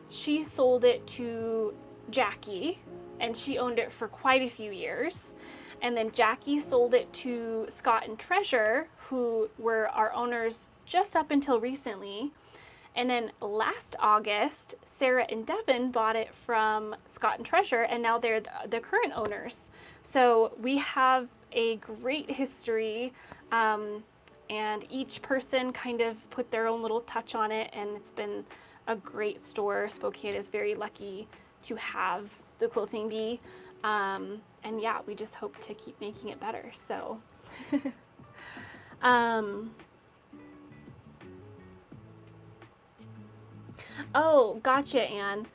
she sold it to Jackie, and she owned it for quite a few years. And then Jackie sold it to Scott and Treasure, who were our owners just up until recently. And then last August, Sarah and Devin bought it from Scott and Treasure, and now they're the current owners. So we have a great history, and each person kind of put their own little touch on it, and it's been a great store. Spokane is very lucky to have the Quilting Bee, and yeah, we just hope to keep making it better. So oh, gotcha, Anne.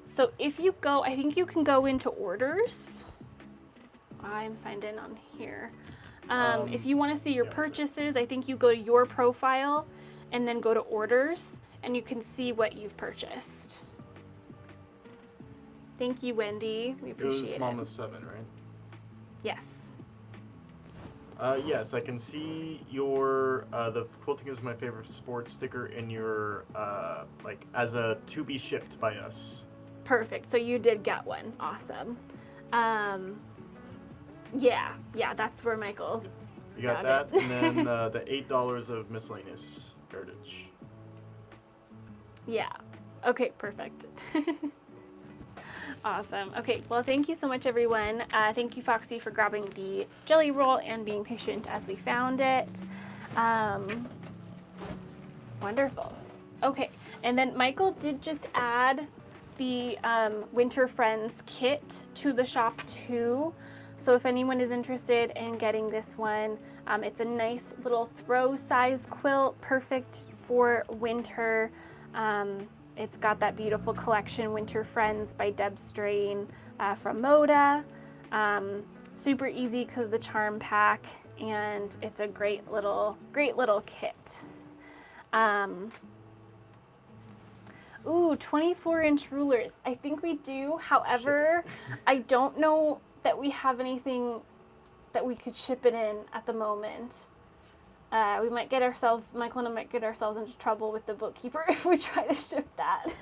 So if you go, I think you can go into orders. I'm signed in on here. If you want to see your purchases, I think you go to your profile and then go to orders, and you can see what you've purchased. Thank you, Wendy. We appreciate it. It was Mom of 7, right? Yes. Yes, I can see your the quilting is my favorite sports sticker in your like as a to be shipped by us. Perfect. So you did get one. Awesome. Yeah, that's where Michael. You got that, and then the $8 of miscellaneous Yardage. Yeah. Okay. Perfect. Awesome. Okay, well, thank you so much, everyone. Thank you, Foxy, for grabbing the jelly roll and being patient as we found it. Wonderful. Okay, and then Michael did just add the Winter Friends kit to the shop, too. So if anyone is interested in getting this one, it's a nice little throw size quilt, perfect for winter. It's got that beautiful collection, Winter Friends by Deb Strain from Moda. Super easy because of the charm pack, and it's a great little kit. Ooh, 24-inch rulers. I think we do. However, I don't know that we have anything that we could ship it in at the moment. We might get ourselves, Michael and I might get ourselves into trouble with the bookkeeper if we try to ship that.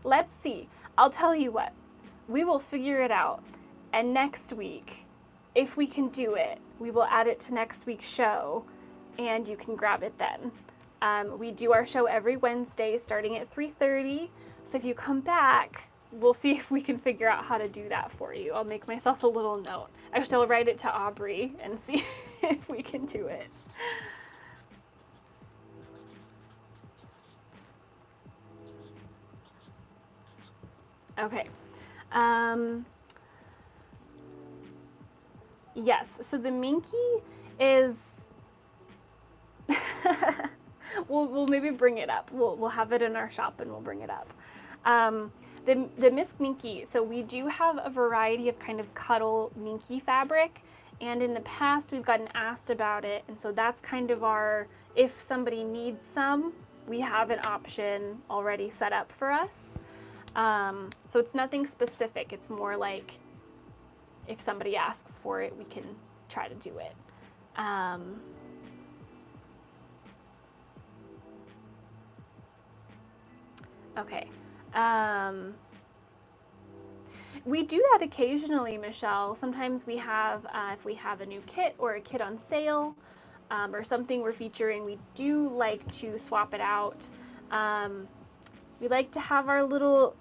Let's see. I'll tell you what. We will figure it out. And next week, if we can do it, we will add it to next week's show, and you can grab it then. We do our show every Wednesday starting at 3:30. So if you come back, we'll see if we can figure out how to do that for you. I'll make myself a little note. Actually, I'll write it to Aubrey and see if we can do it. Okay. Yes, so the Minky is... we'll maybe bring it up. We'll have it in our shop and we'll bring it up. The Miss Minky, so we do have a variety of kind of cuddle Minky fabric, and in the past we've gotten asked about it, and so that's kind of our, if somebody needs some, we have an option already set up for us. So it's nothing specific, it's more like if somebody asks for it, we can try to do it. Okay. We do that occasionally, Michelle. Sometimes we have, if we have a new kit or a kit on sale, or something we're featuring, we do like to swap it out. We like to have our little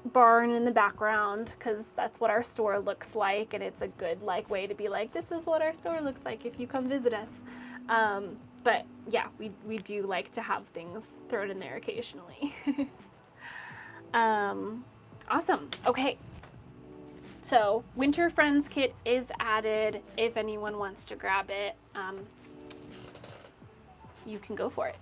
barn in the background because that's what our store looks like, and it's a good like way to be like, this is what our store looks like if you come visit us. But yeah, we do like to have things thrown in there occasionally. Awesome. Okay. So Winter Friends kit is added. If anyone wants to grab it, you can go for it.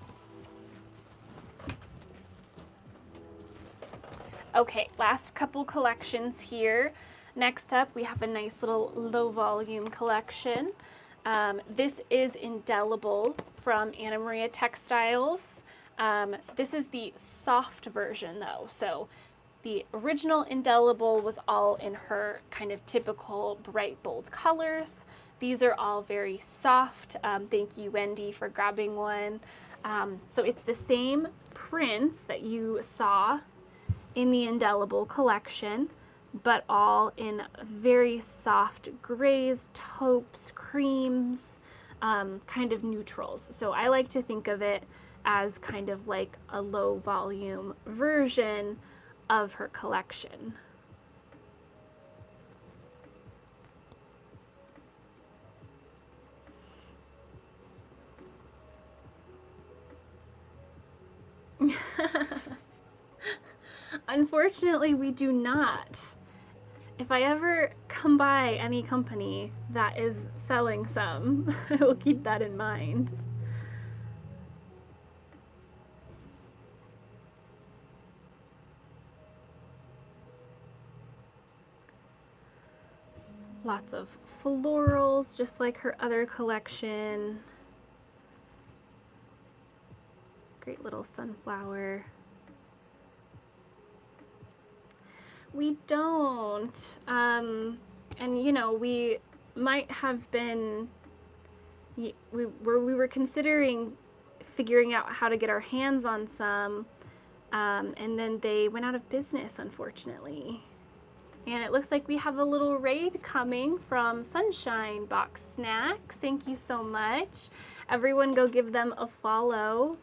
Okay, last couple collections here. Next up, we have a nice little low volume collection. This is Indelible from Anna Maria Textiles. This is the soft version though. So the original Indelible was all in her kind of typical bright, bold colors. These are all very soft. Thank you, Wendy, for grabbing one. So it's the same prints that you saw in the Indelible collection, but all in very soft grays, taupes, creams, kind of neutrals. So I like to think of it as kind of like a low volume version of her collection. Unfortunately, we do not. If I ever come by any company that is selling some, I will keep that in mind. Lots of florals, just like her other collection. Great little sunflower. We don't. And you know, we might have been, we were considering figuring out how to get our hands on some, and then they went out of business, unfortunately. And it looks like we have a little raid coming from Sunshine Box Snacks. Thank you so much. Everyone go give them a follow.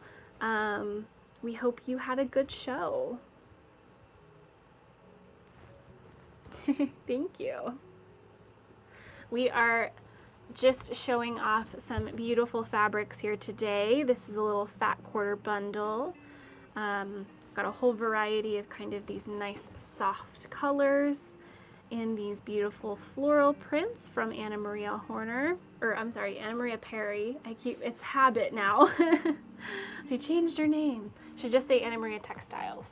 We hope you had a good show. Thank you. We are just showing off some beautiful fabrics here today. This is a little fat quarter bundle. Got a whole variety of kind of these nice soft colors and these beautiful floral prints from Anna Maria Horner, or I'm sorry, Anna Maria Perry. It's habit now. She changed her name. Should just say Anna Maria Textiles.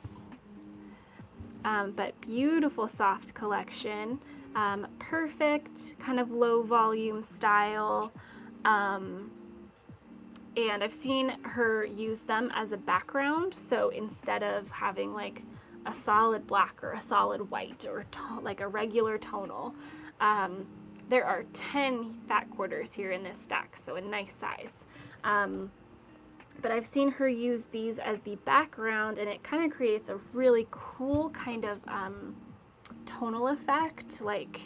But beautiful soft collection. Perfect kind of low volume style. And I've seen her use them as a background, so instead of having like a solid black or a solid white or like a regular tonal, there are 10 fat quarters here in this stack, so a nice size. But I've seen her use these as the background, and it kind of creates a really cool kind of tonal effect, like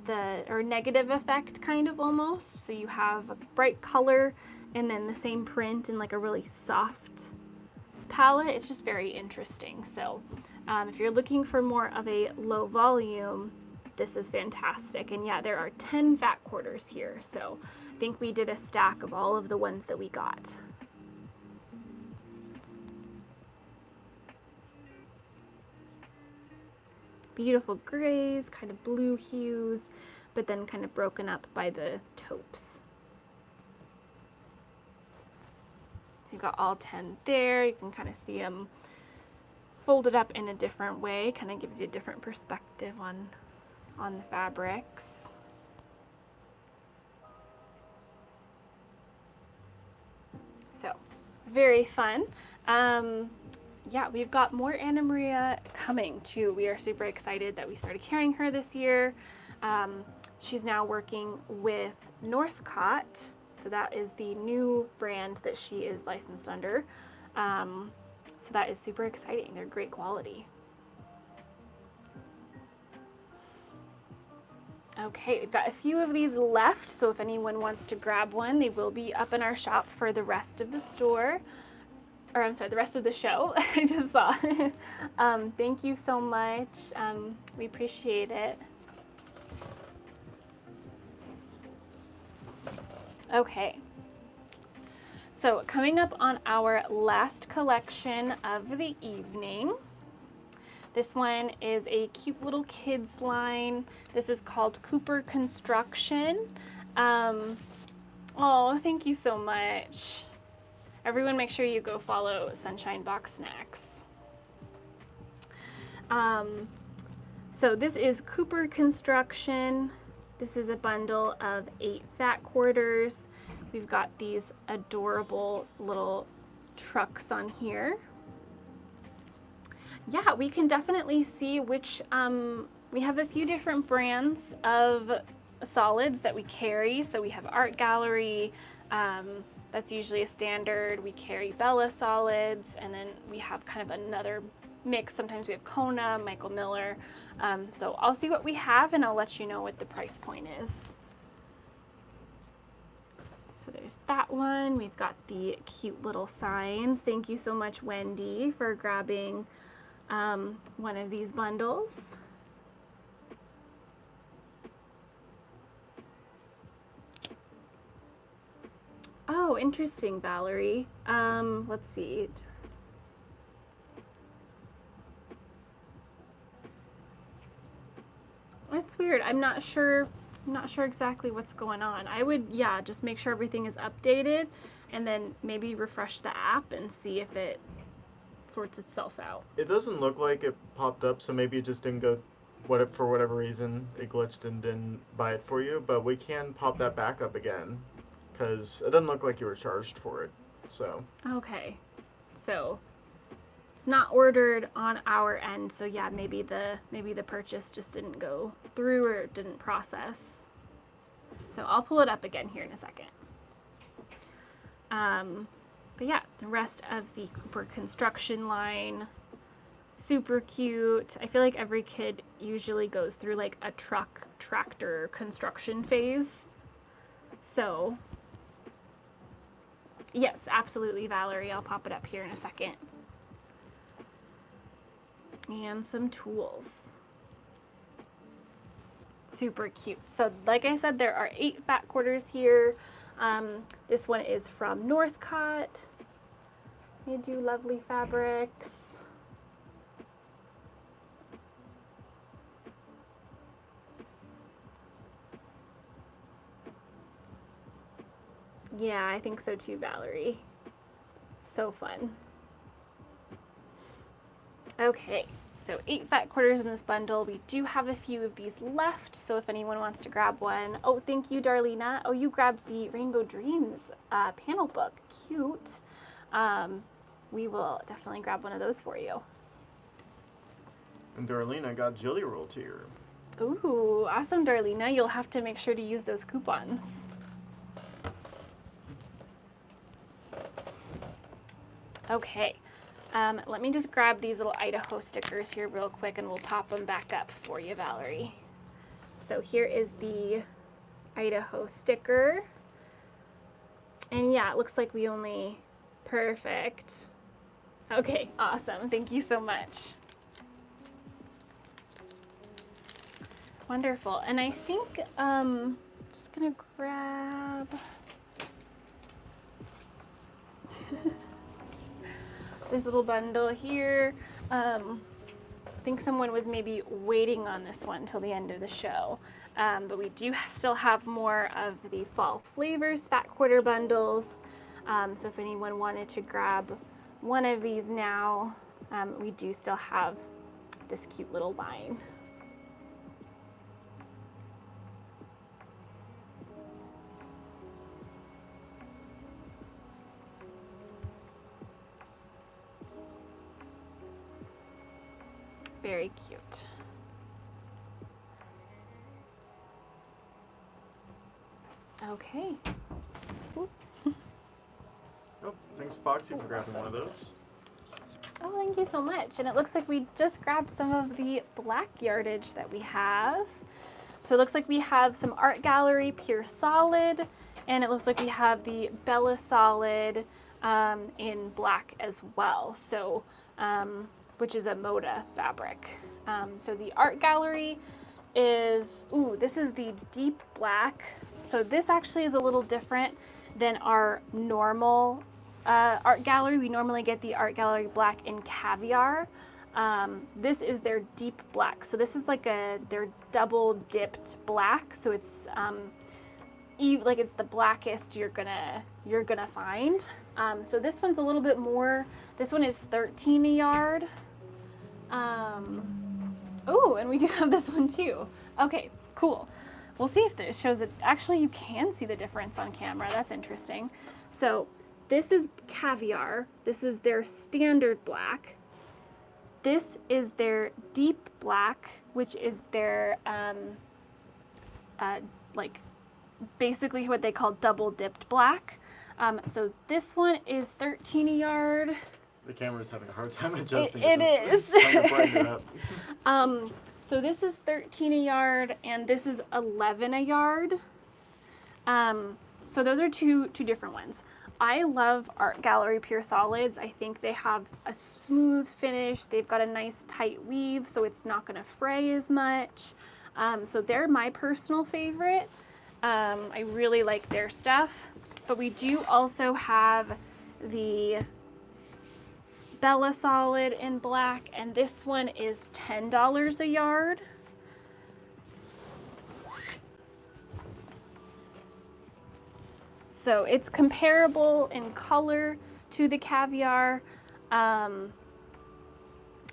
or negative effect kind of almost. So you have a bright color and then the same print in like a really soft palette. It's just very interesting. So if you're looking for more of a low volume, this is fantastic. And yeah, there are 10 fat quarters here. So I think we did a stack of all of the ones that we got. Beautiful grays, kind of blue hues, but then kind of broken up by the taupes. You've got all 10 there. You can kind of see them folded up in a different way. Kind of gives you a different perspective on the fabrics. So, very fun. Yeah, we've got more Anna Maria coming too. We are super excited that we started carrying her this year. She's now working with Northcott. So that is the new brand that she is licensed under. So that is super exciting. They're great quality. Okay, we've got a few of these left, so if anyone wants to grab one, they will be up in our shop for the rest of the store. or I'm sorry, the rest of the show. I just saw. Thank you so much. We appreciate it. Okay. So coming up on our last collection of the evening. This one is a cute little kids line. This is called Cooper Construction. Oh, thank you so much. Everyone make sure you go follow Sunshine Box Snacks. So this is Cooper Construction. This is a bundle of 8 fat quarters. We've got these adorable little trucks on here. Yeah, we can definitely see which, we have a few different brands of solids that we carry. So we have Art Gallery, that's usually a standard. We carry Bella solids, and then we have kind of another mix. Sometimes we have Kona, Michael Miller. So I'll see what we have and I'll let you know what the price point is. So there's that one. We've got the cute little signs. Thank you so much, Wendy, for grabbing one of these bundles. Oh, interesting, Valerie. Let's see. That's weird. I'm not sure exactly what's going on. I would, yeah, just make sure everything is updated and then maybe refresh the app and see if it sorts itself out. It doesn't look like it popped up, so maybe it just didn't go, for whatever reason, it glitched and didn't buy it for you, but we can pop that back up again, because it doesn't look like you were charged for it, so. Okay, so it's not ordered on our end, so yeah, maybe the purchase just didn't go through or didn't process. So I'll pull it up again here in a second. But yeah, the rest of the Cooper Construction line, super cute. I feel like every kid usually goes through like a tractor construction phase. So yes, absolutely, Valerie. I'll pop it up here in a second. And some tools. Super cute. So like I said, there are 8 fat quarters here. This one is from Northcott. They do lovely fabrics. Yeah, I think so too, Valerie. So fun. Okay, so 8 fat quarters in this bundle. We do have a few of these left, so if anyone wants to grab one. Oh, thank you, Darlena. Oh, you grabbed the Rainbow Dreams panel book. Cute. We will definitely grab one of those for you. And Darlena got jelly roll tier. Ooh, awesome, Darlena. You'll have to make sure to use those coupons. Okay. Let me just grab these little Idaho stickers here real quick and we'll pop them back up for you, Valerie. So here is the Idaho sticker. And yeah, it looks like we only, perfect. Okay, awesome. Thank you so much. Wonderful. And I think, just gonna grab this little bundle here. I think someone was maybe waiting on this one till the end of the show. But we do still have more of the fall flavors fat quarter bundles. So if anyone wanted to grab one of these now, we do still have this cute little line. Very cute. Okay. Oop. Oh, thanks, Foxy, for grabbing one of those. Oh, thank you so much. And it looks like we just grabbed some of the black yardage that we have. So it looks like we have some Art Gallery Pure Solid, and it looks like we have the Bella Solid in black as well. So, which is a Moda fabric. So the art gallery is, this is the deep black. So this actually is a little different than our normal art gallery. We normally get the art gallery black in caviar. This is their deep black. So this is like their double dipped black. So it's like it's the blackest you're gonna find. So this one's a little bit more. This one is 13 a yard. Oh, and we do have this one too. Okay, cool. We'll see if this shows it. Actually, you can see the difference on camera. That's interesting. So this is caviar. This is their standard black. This is their deep black, which is their like basically what they call double dipped black. So this one is 13 a yard. The camera's having a hard time adjusting. It is. It's trying to brighten it up. So this is 13 a yard, and this is 11 a yard. So those are two different ones. I love Art Gallery Pure Solids. I think they have a smooth finish. They've got a nice tight weave, so it's not going to fray as much. So they're my personal favorite. I really like their stuff. But we do also have the Bella Solid in black, and this one is $10 a yard. So it's comparable in color to the caviar.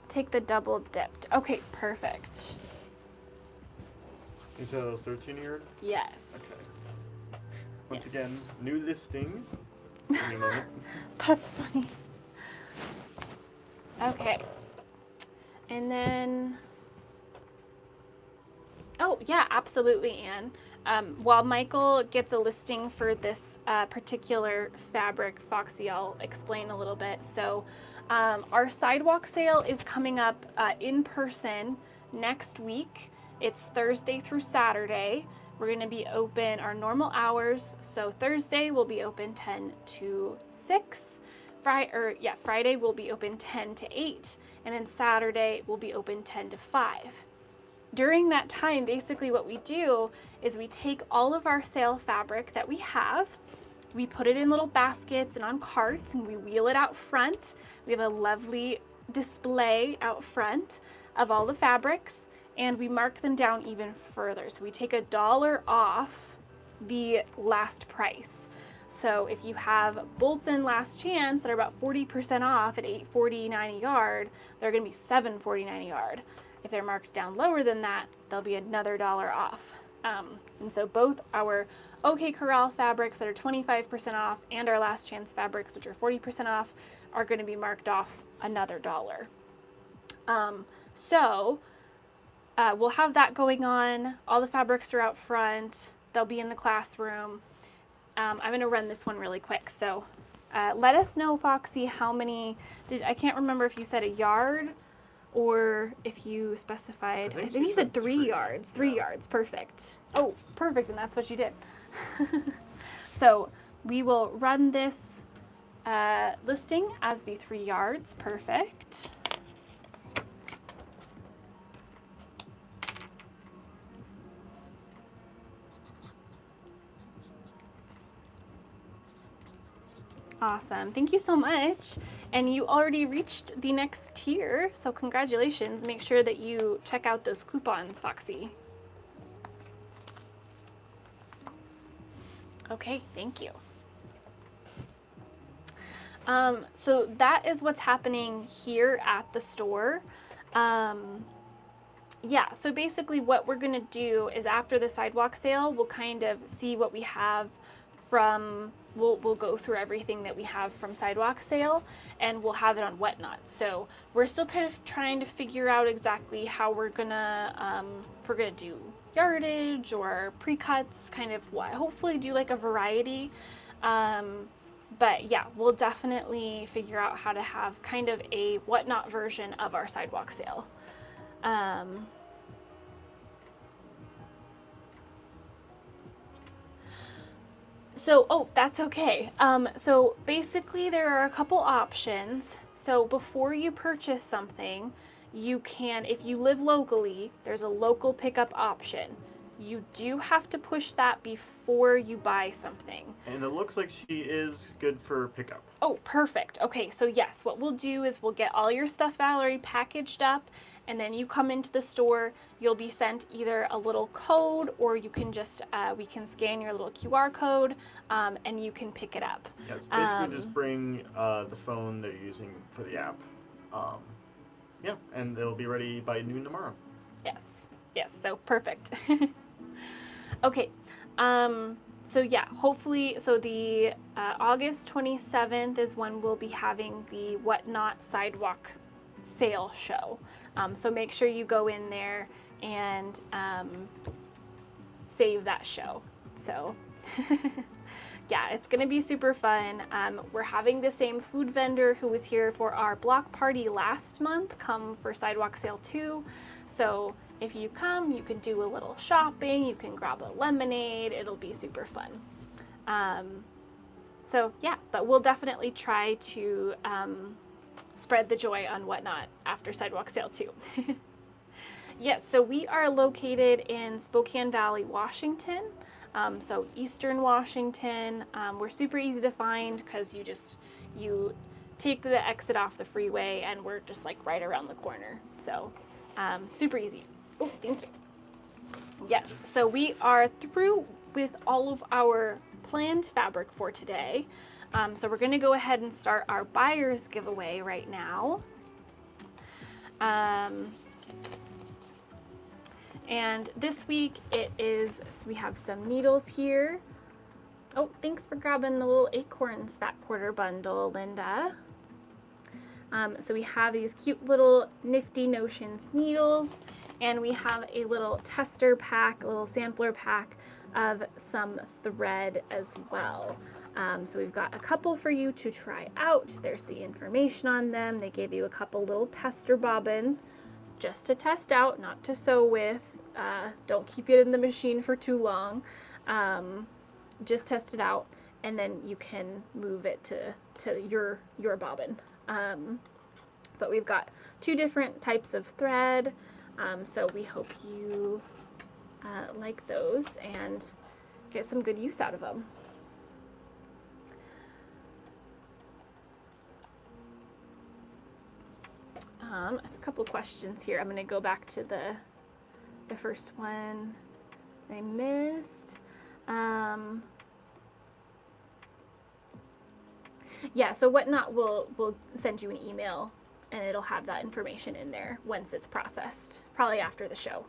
Take the double dipped. Okay, perfect. You said it was 13 a yard? Yes. Okay. Once Yes. again, new listing. Give me a moment. That's funny. Okay. And then, oh yeah, absolutely, Anne. While Michael gets a listing for this particular fabric, Foxy, I'll explain a little bit. So our sidewalk sale is coming up in person next week. It's Thursday through Saturday. We're going to be open our normal hours. So Thursday will be open 10 to 6. Friday will be open 10 to 8. And then Saturday will be open 10 to 5. During that time, basically what we do is we take all of our sale fabric that we have, we put it in little baskets and on carts, and we wheel it out front. We have a lovely display out front of all the fabrics, and we mark them down even further. So we take $1 off the last price. So if you have Bolton Last Chance that are about 40% off at $8.49 a yard, they're going to be $7.49 a yard. If they're marked down lower than that, they'll be another $1 off. And so both our OK Corral fabrics that are 25% off and our Last Chance fabrics, which are 40% off, are going to be marked off another $1. We'll have that going on. All the fabrics are out front. They'll be in the classroom. I'm going to run this one really quick. So let us know, Foxy, how many, I can't remember if you said a yard or if you specified, I think you said 3 yards. 3 yards, perfect. Oh, perfect, and that's what you did. So we will run this listing as the 3 yards, perfect. Awesome. Thank you so much. And you already reached the next tier, so congratulations. Make sure that you check out those coupons, Foxy. Okay, thank you. So that is what's happening here at the store. Yeah, so basically what we're going to do is after the sidewalk sale, we'll kind of see what we have from, we'll go through everything that we have from sidewalk sale, and we'll have it on Whatnot. So we're still kind of trying to figure out exactly how we're gonna, if we're gonna do yardage or pre-cuts, kind of what, hopefully do like a variety. But yeah, we'll definitely figure out how to have kind of a Whatnot version of our sidewalk sale. So, oh, that's okay. So basically there are a couple options. So before you purchase something, you can, if you live locally, there's a local pickup option. You do have to push that before you buy something. And it looks like she is good for pickup. Oh, perfect. Okay, so yes, what we'll do is we'll get all your stuff, Valerie, packaged up, and then you come into the store. You'll be sent either a little code, or you can just we can scan your little QR code, and you can pick it up. Yeah, it's basically just bring the phone that you're using for the app. Yeah, and it'll be ready by noon tomorrow. Yes, yes. So perfect. Okay. So yeah, hopefully, so the August 27th is when we'll be having the Whatnot Sidewalk Sale show. So make sure you go in there and save that show. So yeah, it's gonna be super fun. We're having the same food vendor who was here for our block party last month come for Sidewalk Sale 2. So if you come, you can do a little shopping, you can grab a lemonade, it'll be super fun. So yeah, but we'll definitely try to spread the joy on Whatnot after Sidewalk Sale 2. Yes, so we are located in Spokane Valley, Washington. So Eastern Washington. We're super easy to find because you take the exit off the freeway and we're just like right around the corner. So super easy. Oh, thank you. Yes, so we are through with all of our planned fabric for today. So we're going to go ahead and start our buyer's giveaway right now. And this week we have some needles here. Oh, thanks for grabbing the little Acorns Fat Quarter bundle, Linda. So we have these cute little Nifty Notions needles, and we have a little tester pack, a little sampler pack of some thread as well. So we've got a couple for you to try out. There's the information on them. They gave you a couple little tester bobbins just to test out, not to sew with. Don't keep it in the machine for too long. Just test it out, and then you can move it to your bobbin. But we've got two different types of thread, so we hope you like those and get some good use out of them. I have a couple questions here. I'm going to go back to the first one I missed. Yeah, so Whatnot will send you an email, and it'll have that information in there once it's processed, probably after the show.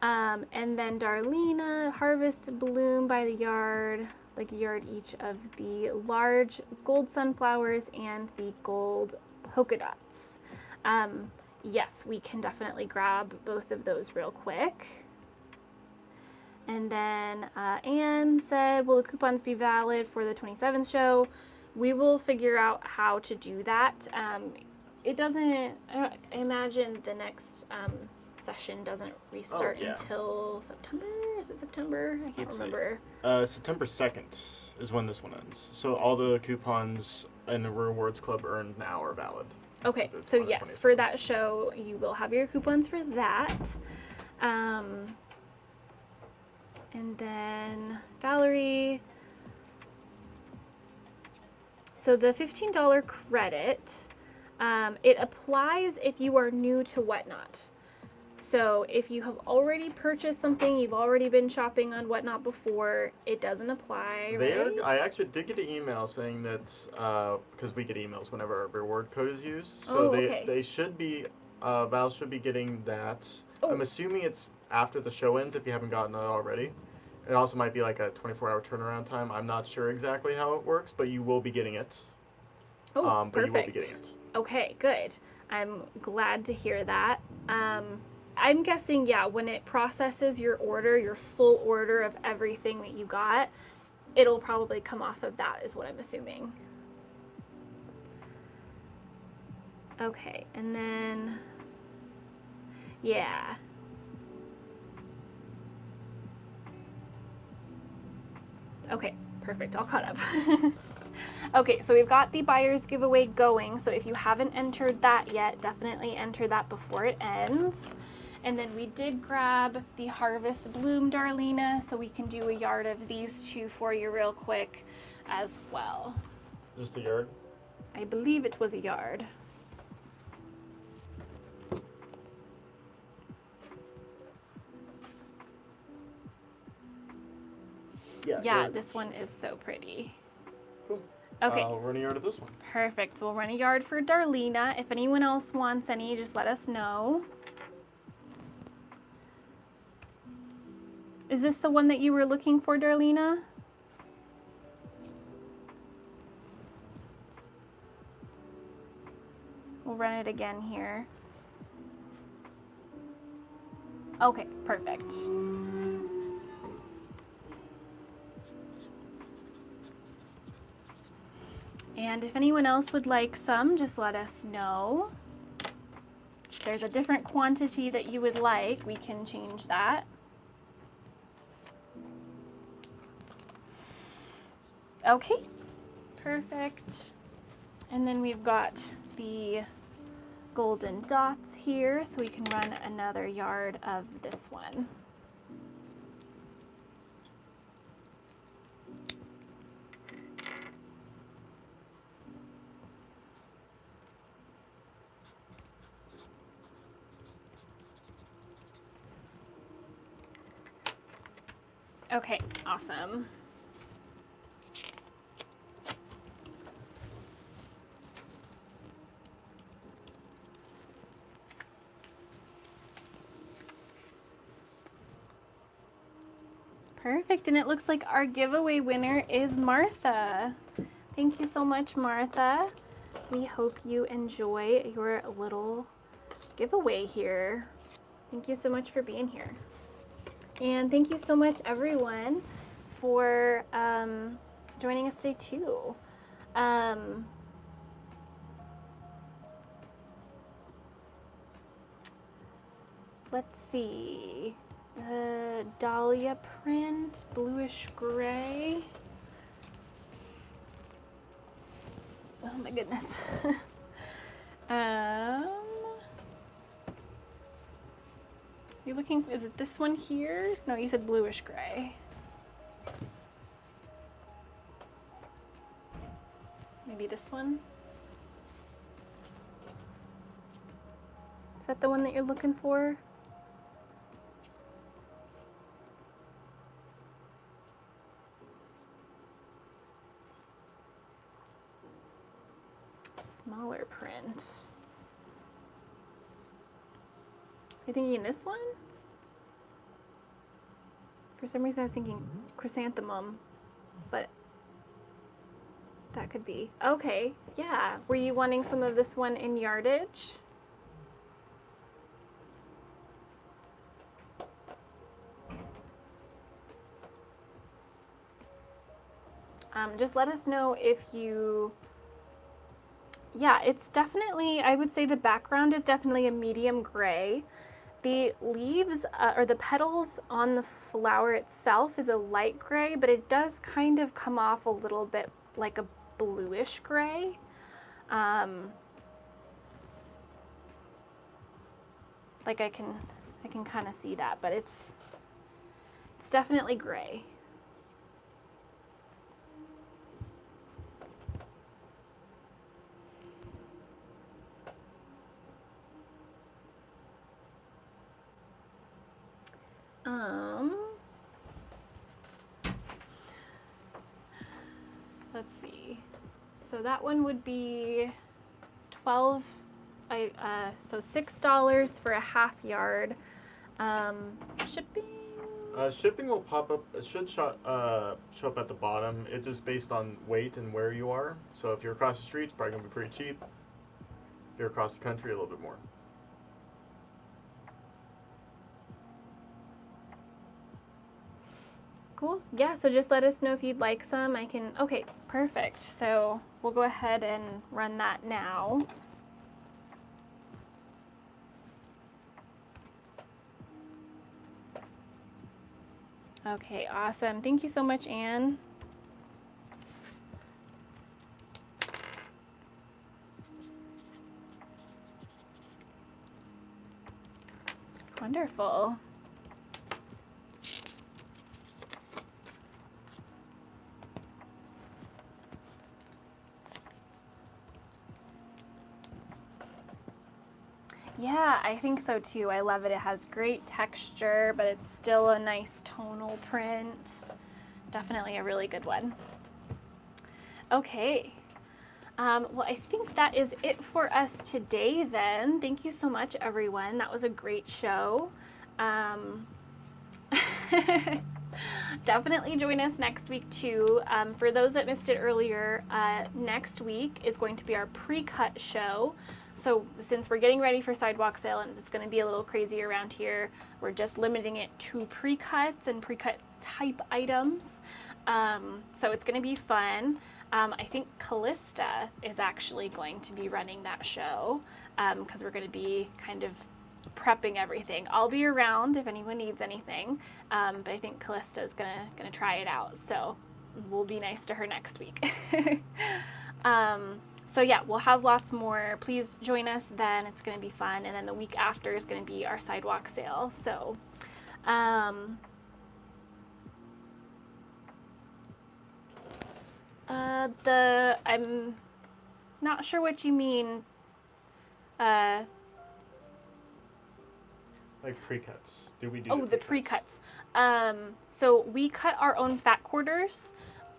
And then Darlena, Harvest Bloom by the yard, like a yard each of the large gold sunflowers and the gold polka dots. Yes, we can definitely grab both of those real quick. And then Anne said, will the coupons be valid for the 27th show? We will figure out how to do that. It doesn't, I imagine the next session doesn't restart until September. Is it September? I can't remember. September 2nd is when this one ends. So all the coupons in the Rewards Club earned now are valid. Okay, so yes, for that show, you will have your coupons for that. And then Valerie, so the $15 credit, it applies if you are new to Whatnot. So if you have already purchased something, you've already been shopping on Whatnot before, it doesn't apply, right? I actually did get an email saying that, because we get emails whenever our reward code is used. So they should be, Val should be getting that. Oh. I'm assuming it's after the show ends if you haven't gotten it already. It also might be like a 24-hour turnaround time. I'm not sure exactly how it works, but you will be getting it. Oh, but you will be getting it. Okay, good. I'm glad to hear that. I'm guessing, yeah, when it processes your order, your full order of everything that you got, it'll probably come off of that, is what I'm assuming. Okay, and then, yeah. Okay, perfect. All caught up. Okay, so we've got the buyer's giveaway going. So if you haven't entered that yet, definitely enter that before it ends. And then we did grab the Harvest Bloom Darlena, so we can do a yard of these two for you real quick as well. Just a yard? I believe it was a yard. Yeah, yard. this one is so pretty. Cool. Okay. I'll run a yard of this one. Perfect. So we'll run a yard for Darlena. If anyone else wants any, just let us know. Is this the one that you were looking for, Darlena? We'll run it again here. Okay, perfect. And if anyone else would like some, just let us know. If there's a different quantity that you would like, we can change that. Okay, perfect. And then we've got the golden dots here, so we can run another yard of this one. Okay, awesome. Perfect, and it looks like our giveaway winner is Martha. Thank you so much, Martha. We hope you enjoy your little giveaway here. Thank you so much for being here. And thank you so much, everyone, for joining us today, too. Let's see. Dahlia print, bluish gray. Oh my goodness. You looking, is it this one here? No, you said bluish gray. Maybe this one? Is that the one that you're looking for? Smaller print. You're thinking this one? For some reason I was thinking chrysanthemum, but that could be. Okay, yeah. Were you wanting some of this one in yardage? Just let us know if you, yeah, it's definitely, I would say the background is definitely a medium gray. The leaves or the petals on the flower itself is a light gray, but it does kind of come off a little bit like a bluish gray. Like I can kind of see that, but it's definitely gray. Let's see. So that one would be so $6 for a half yard. Shipping? Shipping will pop up. It should show up at the bottom. It's just based on weight and where you are. So if you're across the street, it's probably gonna be pretty cheap. If you're across the country, a little bit more. Cool. Yeah, so just let us know if you'd like some. Okay, perfect. So we'll go ahead and run that now. Okay, awesome. Thank you so much, Anne. Wonderful. Yeah, I think so too. I love it. It has great texture, but it's still a nice tonal print. Definitely a really good one. Okay. Well, I think that is it for us today then. Thank you so much, everyone. That was a great show. Definitely join us next week too. For those that missed it earlier, next week is going to be our pre-cut show. So since we're getting ready for sidewalk sale and it's going to be a little crazy around here, we're just limiting it to pre-cuts and pre-cut type items. So it's going to be fun. I think Callista is actually going to be running that show because we're going to be kind of prepping everything. I'll be around if anyone needs anything, but I think Callista is gonna try it out. So we'll be nice to her next week. So yeah, we'll have lots more. Please join us then. It's going to be fun. And then the week after is going to be our sidewalk sale. So I'm not sure what you mean. Like pre-cuts. Do we do the pre-cuts? So we cut our own fat quarters,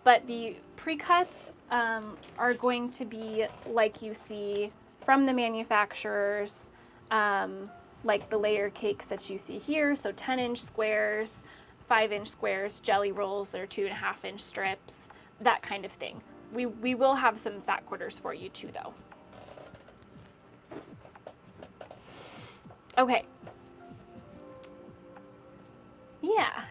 but the pre-cuts are going to be like you see from the manufacturers, like the layer cakes that you see here. So 10-inch squares, 5-inch squares, jelly rolls that are 2.5-inch strips, that kind of thing. We will have some fat quarters for you too, though. Okay. Yeah.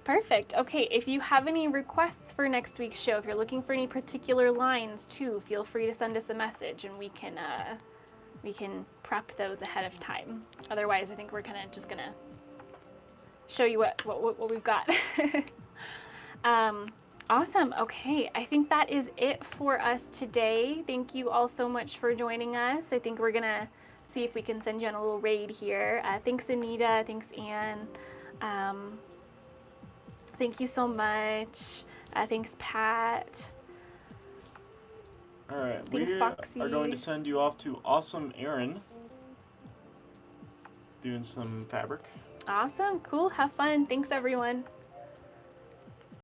Perfect. Okay, if you have any requests for next week's show, if you're looking for any particular lines too, feel free to send us a message and we can prep those ahead of time. Otherwise, I think we're just gonna show you what we've got. Awesome. Okay, I think that is it for us today. Thank you all so much for joining us. I think we're gonna see if we can send you on a little raid here. Thanks, Anita. Thanks, Anne. Thank you so much. Thanks, Pat. All right, Thanks, we Foxy. are going to send you off to Awesome Aaron doing some fabric. Awesome. Cool. Have fun. Thanks, everyone.